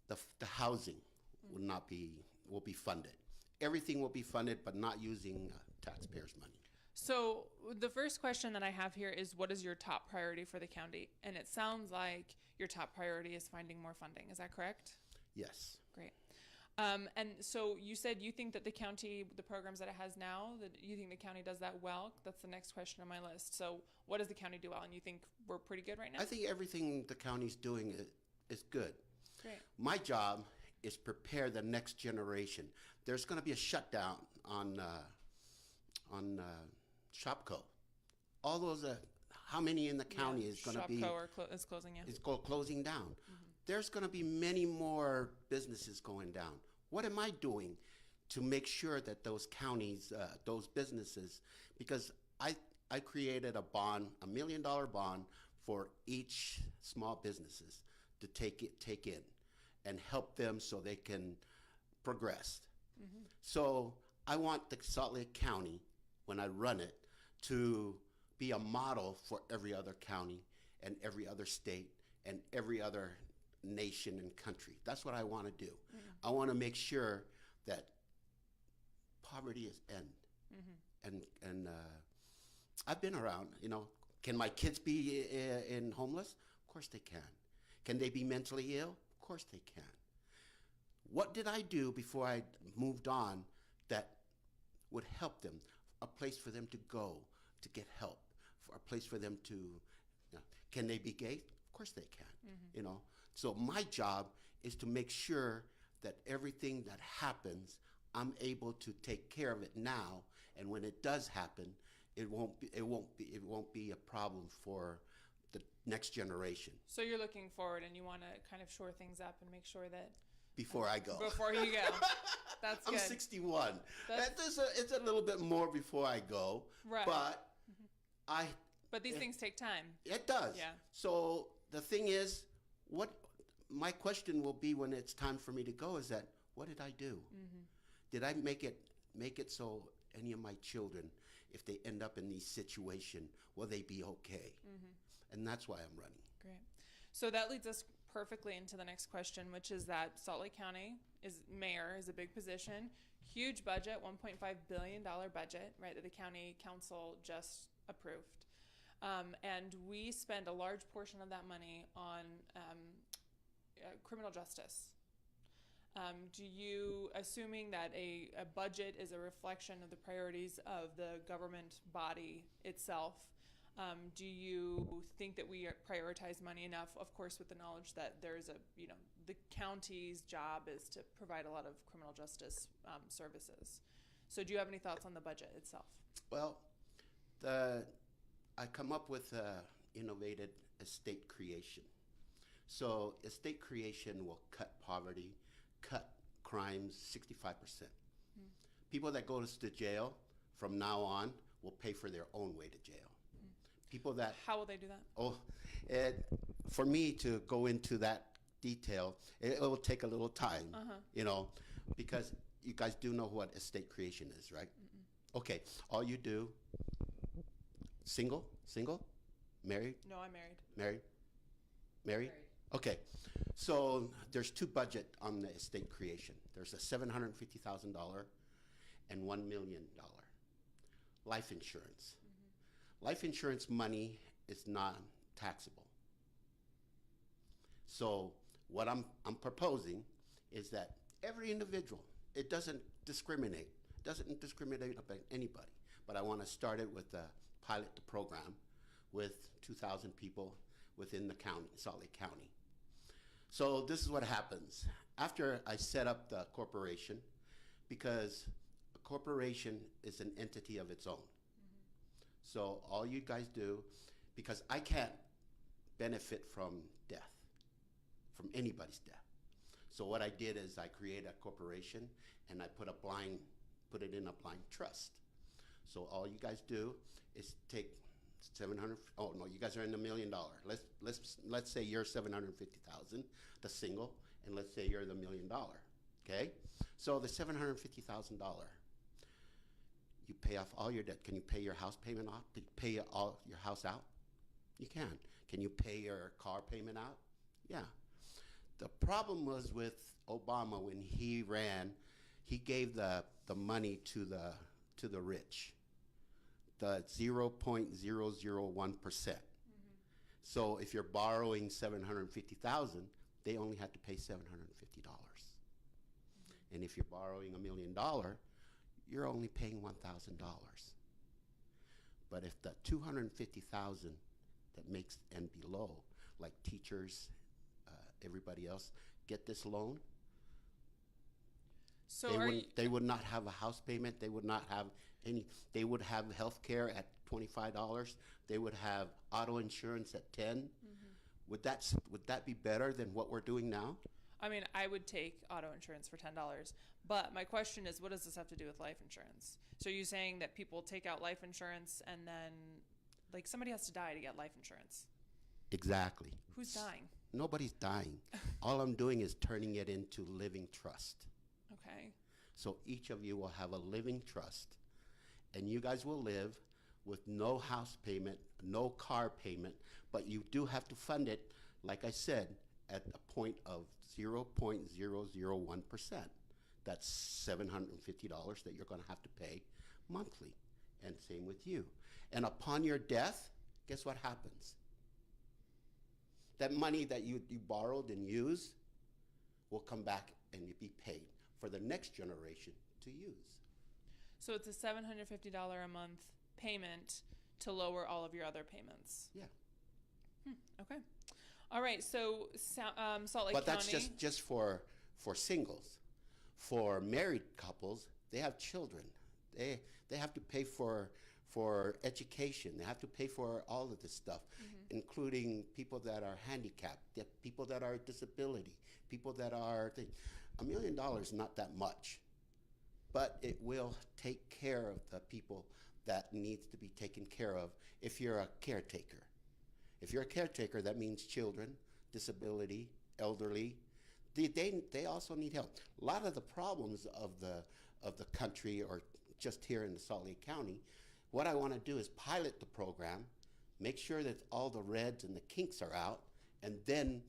the housing will be funded. Everything will be funded, but not using taxpayers' money. So the first question that I have here is, what is your top priority for the county? And it sounds like your top priority is finding more funding. Is that correct? Yes. Great. And so you said you think that the county, the programs that it has now, that you think the county does that well? That's the next question on my list. So what does the county do well? And you think we're pretty good right now? I think everything the county's doing is good. Great. My job is prepare the next generation. There's going to be a shutdown on Shopko. All those, how many in the county is going to be? Shopko is closing, yeah. Is closing down. There's going to be many more businesses going down. What am I doing to make sure that those counties, those businesses, because I created a bond, $1 million bond for each small businesses to take in and help them so they can progress. So I want the Salt Lake County, when I run it, to be a model for every other county and every other state and every other nation and country. That's what I want to do. I want to make sure that poverty is end. And I've been around, you know, can my kids be in homeless? Of course they can. Can they be mentally ill? Of course they can. What did I do before I moved on that would help them? A place for them to go to get help, for a place for them to, you know, can they be gay? Of course they can, you know. So my job is to make sure that everything that happens, I'm able to take care of it now, and when it does happen, it won't be a problem for the next generation So you're looking forward and you want to kind of shore things up and make sure that before I go. before you go. That's I'm good. 61. That's- It's a little bit more before I go, Right. but I But these things take time. it does. Yeah. So the thing is, what my question will be when it's time for me to go is that what did I do? Did I make it so any of my children, if they end up in these situations, will they be okay? And that's why I'm running. Great. So that leads us perfectly into the next question, which is that Salt Lake County mayor is a big position, huge budget, $1.5 billion budget, right, that the county council just approved. And we spend a large portion of that money on criminal justice. Do you, assuming that a budget is a reflection of the priorities of the government body itself, do you think that we prioritize money enough, of course, with the knowledge that there's the county's job is to provide a lot of criminal justice services. So do you have any thoughts on the budget itself? Well, I come up with innovative estate creation. So estate creation will cut poverty, cut crimes 65%. People that go to jail from now on will pay for their own way to jail. People that How will they do that? for me to go into that detail, it will take a little time, because you guys do know what estate creation is, right? Okay, all you do, single, married, No, I'm married. married? Okay, so there's two budget on the estate creation. There's a $750,000 and $1 million. Life insurance. Life insurance money is non-taxable. So what I'm proposing is that every individual, it doesn't discriminate about anybody. But I want to start it with pilot the program with 2,000 people within the county, Salt Lake County. So this is what happens. After I set up the corporation, because a corporation is an entity of its own. So all you guys do, because I can't benefit from death, from anybody's death. So what I did is I created a corporation and I put it in a blind trust. So all you guys do is take 700. Oh no, you guys are in $1 million. Let's say you're 750,000, the single, and let's say you're the $1 million. Okay, so the $750,000. You pay off all your debt. Can you pay your house payment off? Can you pay all your house out? You can. Can you pay your car payment out? Yeah. The problem was with Obama when he ran, he gave the money to the rich, the 0.001%. So if you're borrowing $750,000, they only had to pay $750. And if you're borrowing $1 million, you're only paying $1,000. But if the 250,000 that makes and below, like teachers, everybody else, get this loan, So they would not have a house payment. They would not have they would have health care at $25. They would have auto insurance at $10. Would that be better than what we're doing now? I mean, I would take auto insurance for $10, but my question is, what does this have to do with life insurance? So are you saying that people take out life insurance and then, like, somebody has to die to get life insurance? Exactly. Who's dying? Nobody's dying. All I'm doing is turning it into living trust. Okay. So each of you will have a living trust, and you guys will live with no house payment, no car payment, but you do have to fund it, like I said, at a point of 0.001%. That's $750 that you're going to have to pay monthly, and same with you. And upon your death, guess what happens? That money that you borrowed and used will come back and be paid for the next generation to use. So it's a $750 a month payment to lower all of your other payments. Yeah. Okay. All right. So Salt Lake But County. that's just for singles. For married couples, they have children. They have to pay for for education. They have to pay for all of this stuff, including people that are handicapped, people that are disability, people that are $1 million is not that much, but it will take care of the people that needs to be taken care of if you're a caretaker. If you're a caretaker, that means children, disability, elderly. They also need help. A lot of the problems of the country, or just here in the Salt Lake County, what I want to do is pilot the program, make sure that all the reds and the kinks are out, and then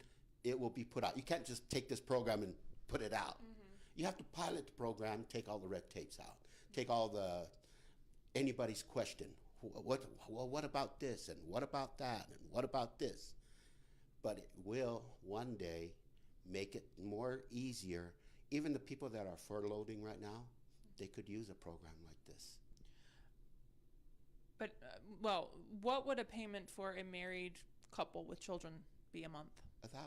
it will be put out. You can't just take this program and put it out. You have to pilot the program, take all the red tapes out, take all anybody's question. What about this, and what about that, and what about this? But it will one day make it more easier. Even the people that are furloughing right now, they could use a program like this. But, well, what would a payment for a married couple with children be a month? $1,000,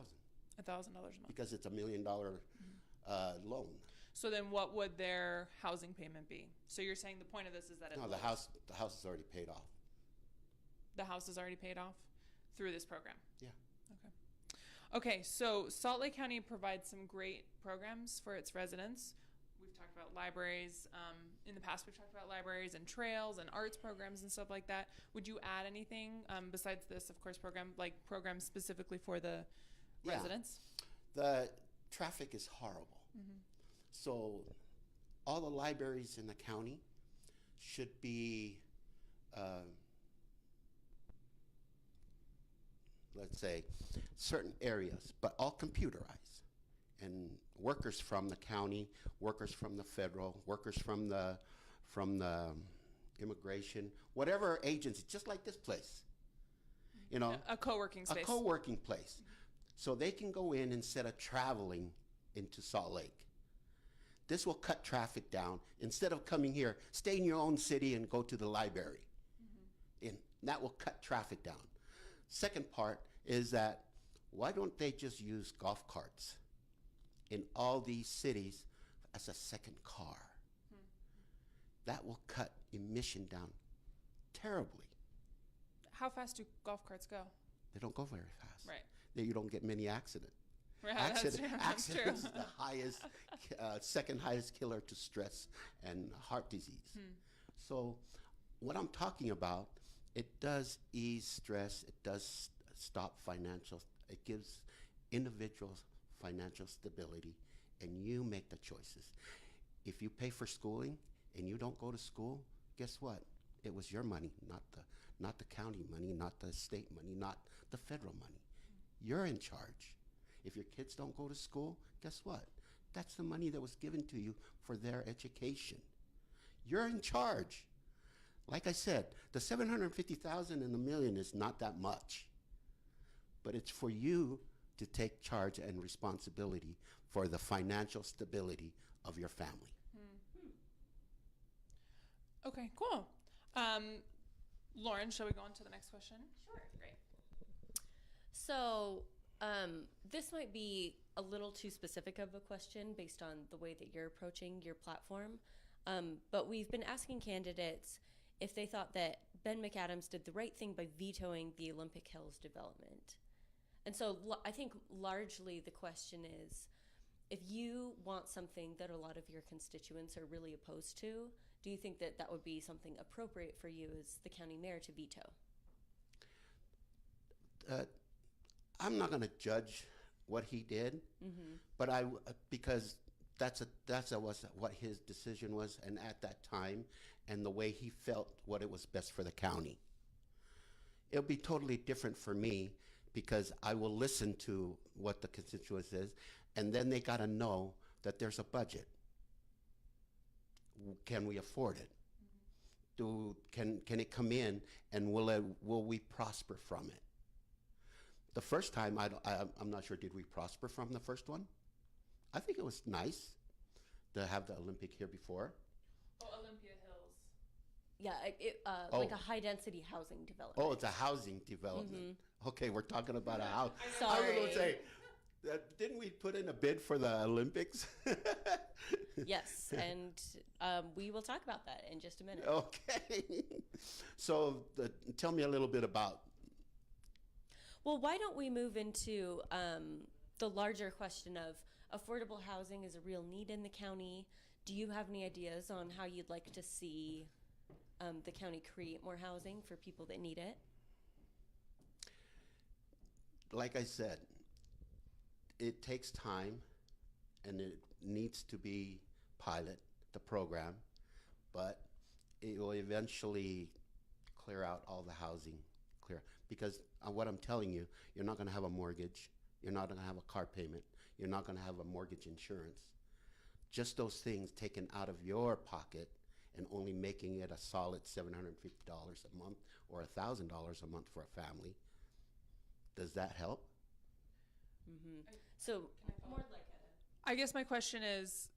$1,000 a month. because it's $1 million loan. So then what would their housing payment be? So you're saying the point of this is that No, the house is already paid off. the house is already paid off through this program? Yeah. Okay, so Salt Lake County provides some great programs for its residents. We've talked about libraries. In the past, we've talked about libraries and trails and arts programs and stuff like that. Would you add anything besides this, of course, programs specifically for the Yeah. residents? The traffic is horrible. So all the libraries in the county should be, let's say, certain areas, but all computerized. And workers from the county, workers from the federal, workers from the immigration, whatever agency, just like this place, you know, A co-working a space. co-working place. So they can go in instead of traveling into Salt Lake. This will cut traffic down. Instead of coming here, stay in your own city and go to the library. And that will cut traffic down. Second part is that why don't they just use golf carts in all these cities as a second car? That will cut emission down terribly. How fast do golf carts go? They don't go very fast. Right. You don't get many accidents. Right, that's true. That's Accidents true. is the highest, second highest killer to stress and heart disease. So what I'm talking about, it does ease stress. It does stop it gives individuals financial stability, and you make the choices. If you pay for schooling and you don't go to school, guess what? It was your money, not the county money, not the state money, not the federal money. You're in charge. If your kids don't go to school, guess what? That's the money that was given to you for their education. You're in charge. Like I said, the $750,000 and the $1 million is not that much, but it's for you to take charge and responsibility for the financial stability of your family. Okay, cool. Lauren, shall we go on to the next question? Sure. Great. So, this might be a little too specific of a question based on the way that you're approaching your platform, but we've been asking candidates if they thought that Ben McAdams did the right thing by vetoing the Olympic Hills development. And so I think largely the question is, if you want something that a lot of your constituents are really opposed to, do you think that that would be something appropriate for you as the county mayor to veto? I'm not going to judge what he did, but because that's what his decision was, and at that time, and the way he felt what it was best for the county. It'll be totally different for me, because I will listen to what the constituents is, and then they got to know that there's a budget. Can we afford it? Can it come in, and will we prosper from it? The first time, I'm not sure, did we prosper from the first one? I think it was nice to have the Olympic here before. Oh, Olympia Hills. Yeah, like a high-density housing development. Oh, it's a housing development. Okay, we're talking about a house. Sorry. I was going to say, Didn't we put in a bid for the Olympics? Yes, and we will talk about that in just a minute. Okay. So tell me a little bit about. Well, why don't we move into the larger question of affordable housing is a real need in the county. Do you have any ideas on how you'd like to see the county create more housing for people that need it? Like I said, it takes time, and it needs to be pilot the program, but it will eventually clear out all the housing. Because what I'm telling you, you're not going to have a mortgage, you're not going to have a car payment, you're not going to have a mortgage insurance. Just those things taken out of your pocket and only making it a solid $750 a month or $1,000 a month for a family. Does that help? So, I guess my question is,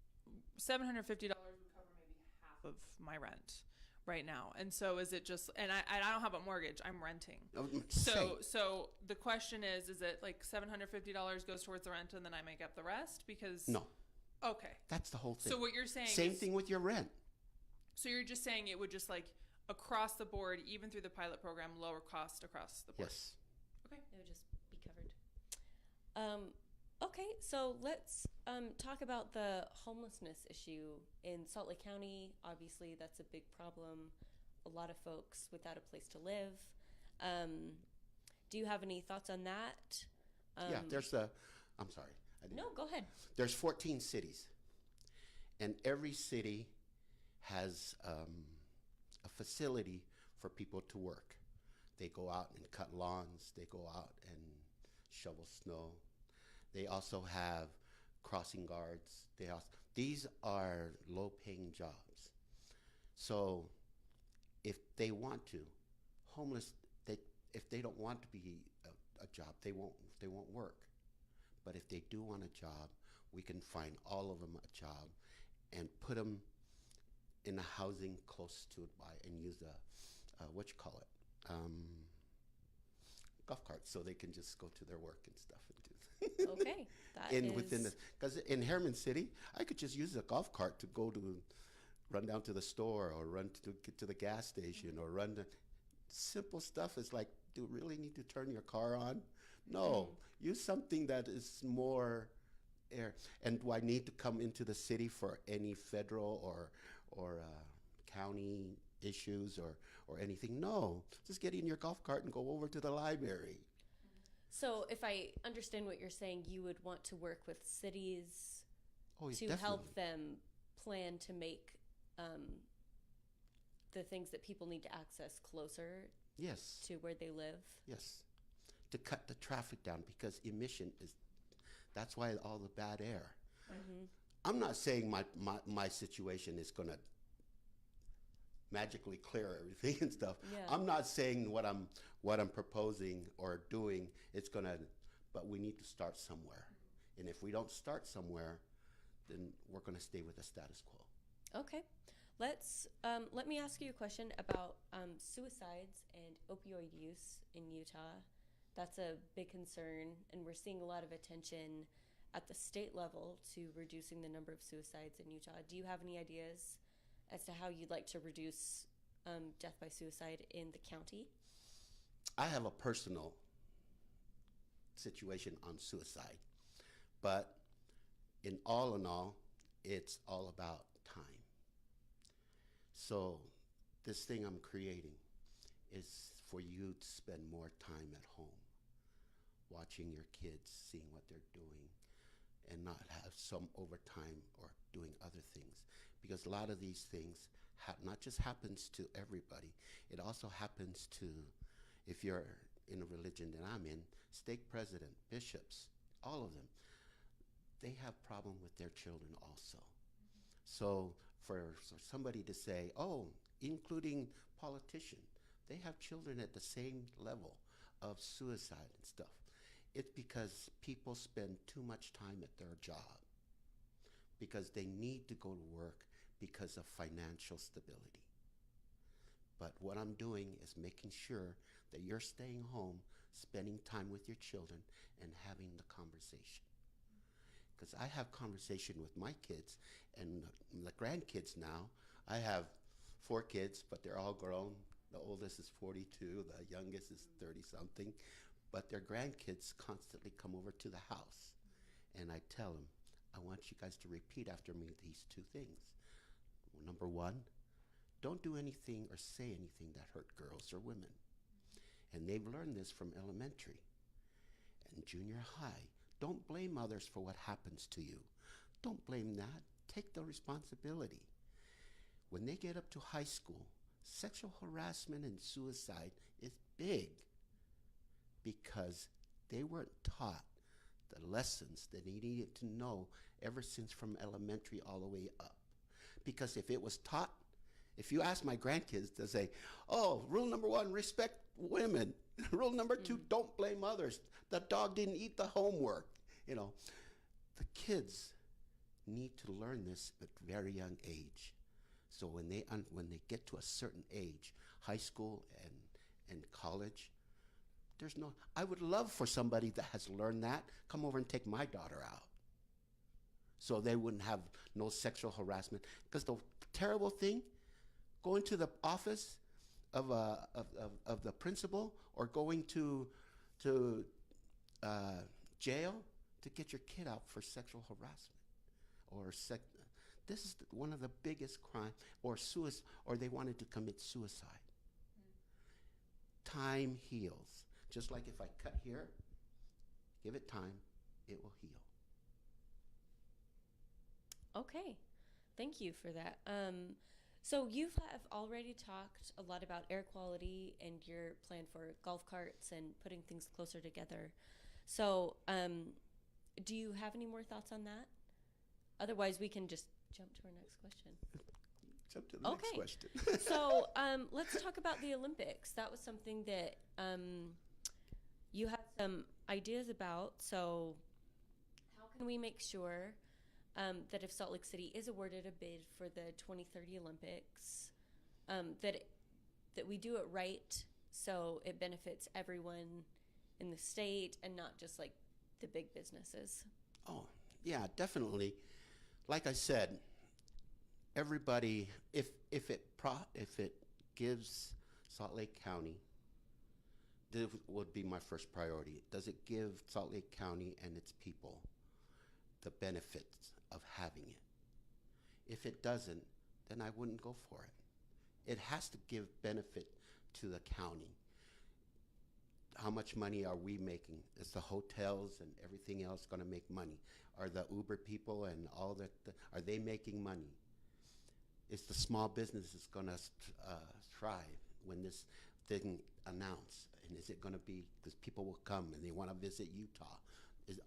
$750 would cover maybe half of my rent right now, and so is it just? And I don't have a mortgage; I'm renting. So the question is it like $750 goes towards the rent, and then I make up the rest because No, Okay. that's the whole thing. So what you're saying Same is, thing with your rent. So you're just saying it would just like across the board, even through the pilot program, lower cost across the board. Yes. Okay. it would just be covered. Okay, so let's talk about the homelessness issue in Salt Lake County. Obviously, that's a big problem. A lot of folks without a place to live. Do you have any thoughts on that? Yeah, I'm sorry. No, go ahead. There's 14 cities, and every city has a facility for people to work. They go out and cut lawns. They go out and shovel snow. They also have crossing guards. These are low-paying jobs. So if they want to, if they don't want to be a job, they won't work. But if they do want a job, we can find all of them a job and put them in a housing close to it and use golf carts so they can just go to their work and stuff and do. Okay, Because in Harriman City, I could just use a golf cart to run down to the store or run to get to the gas station or run to simple stuff. Is like, do you really need to turn your car on? No, use something that is more air. And do I need to come into the city for any federal or county issues or anything? No, just get in your golf cart and go over to the library. So if I understand what you're saying, you would want to work with cities Oh, to definitely. help them plan to make the things that people need to access closer Yes. to where they live. Yes, to cut the traffic down because that's why all the bad air. I'm not saying my situation is going to magically clear everything and stuff. Yeah. I'm not saying what I'm proposing or doing but we need to start somewhere. And if we don't start somewhere, then we're going to stay with the status quo. Okay. Let me ask you a question about suicides and opioid use in Utah. That's a big concern, and we're seeing a lot of attention at the state level to reducing the number of suicides in Utah. Do you have any ideas as to how you'd like to reduce death by suicide in the county? I have a personal situation on suicide, but in all, it's all about time. So this thing I'm creating is for you to spend more time at home, watching your kids, seeing what they're doing, and not have some overtime or doing other things. Because a lot of these things not just happens to everybody, it also happens to, if you're in a religion that I'm in, stake president, bishops, all of them, they have problem with their children also. So for somebody to say, oh, including politicians, they have children at the same level of suicide and stuff. It's because people spend too much time at their job because they need to go to work because of financial stability. But what I'm doing is making sure that you're staying home spending time with your children and having the conversation. Because I have conversation with my kids and the grandkids now. I have 4 kids, but they're all grown. The oldest is 42, the youngest is 30-something. But their grandkids constantly come over to the house. And I tell them, I want you guys to repeat after me these 2 things. Number 1, don't do anything or say anything that hurt girls or women. And they've learned this from elementary and junior high. Don't blame others for what happens to you. Don't blame that. Take the responsibility. When they get up to high school, sexual harassment and suicide is big because they weren't taught the lessons that they needed to know ever since from elementary all the way up. Because if it was taught, if you ask my grandkids, they'll say, oh, rule number 1, respect women. Rule number 2, don't blame others. The dog didn't eat the homework. You know, the kids need to learn this at a very young age. So when they get to a certain age, high school and college, there's no, I would love for somebody that has learned that come over and take my daughter out. So they wouldn't have no sexual harassment. Because the terrible thing, going to the office of the principal or going to jail to get your kid out for sexual harassment or this is one of the biggest crimes, or suicide, or they wanted to commit suicide. Time heals. Just like if I cut here, give it time, it will heal. Okay, thank you for that. So you have already talked a lot about air quality and your plan for golf carts and putting things closer together. So do you have any more thoughts on that? Otherwise, we can just jump to our next question. Jump to the next question. So let's talk about the Olympics. That was something that you had some ideas about. So how can we make sure that if Salt Lake City is awarded a bid for the 2030 Olympics, that we do it right so it benefits everyone in the state and not just like the big businesses? Oh, yeah, definitely. Like I said, everybody, if it gives Salt Lake County, this would be my first priority. Does it give Salt Lake County and its people the benefits of having it? If it doesn't, then I wouldn't go for it. It has to give benefit to the county. How much money are we making? Is the hotels and everything else going to make money? Are the Uber people and all that, are they making money? Is the small businesses going to thrive when this thing announced? And is it going to be, because people will come and they want to visit Utah? Is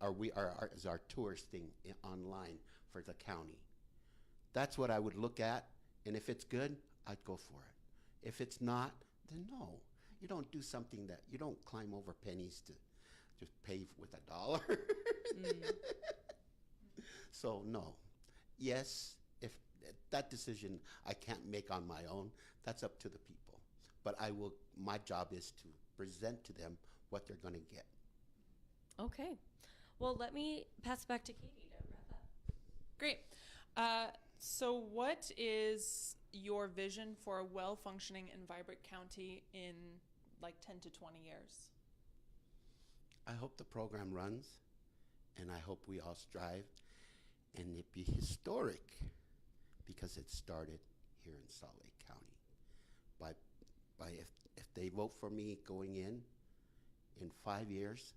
our tourist thing online for the county? That's what I would look at, and if it's good, I'd go for it. If it's not, then no. You don't do something that, you don't climb over pennies to just pay with $1. So no. Yes, if that decision I can't make on my own, that's up to the people. But my job is to present to them what they're going to get. Okay. Well, let me pass it back to Katie to wrap up. Great. So what is your vision for a well-functioning and vibrant county in like 10 to 20 years? I hope the program runs, and I hope we all strive, and it be historic, because it started here in Salt Lake County. By if they vote for me going in 5 years,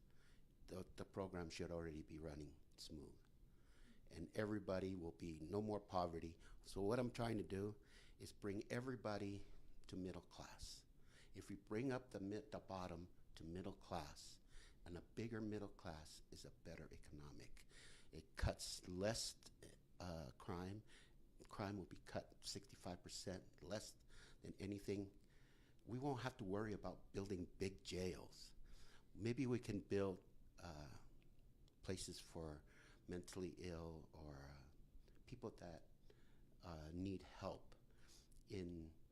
the program should already be running smooth, and everybody will be no more poverty. So what I'm trying to do is bring everybody to middle class. If we bring up the bottom to middle class, and a bigger middle class is a better economic. It cuts less crime. Crime will be cut 65% less than anything. We won't have to worry about building big jails. Maybe we can build places for mentally ill or people that need help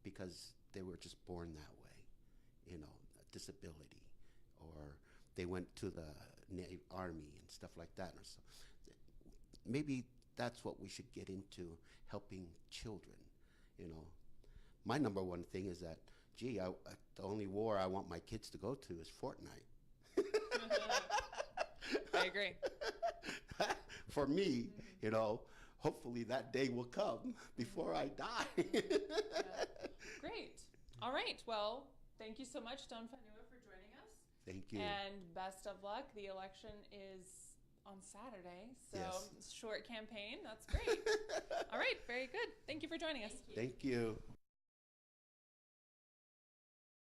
because they were just born that way, disability, or they went to the Army and stuff like that. Or so. Maybe that's what we should get into, helping children. You know, my number one thing is that, gee, the only war I want my kids to go to is Fortnite. I agree. For me, you know, hopefully that day will come before I die. Great. All right. Well, thank you so much, Don Fanua, for joining us. Thank you. And best of luck. The election is on Saturday, so Yes. short campaign. That's great. All right. Very good. Thank you for joining us. Thank you.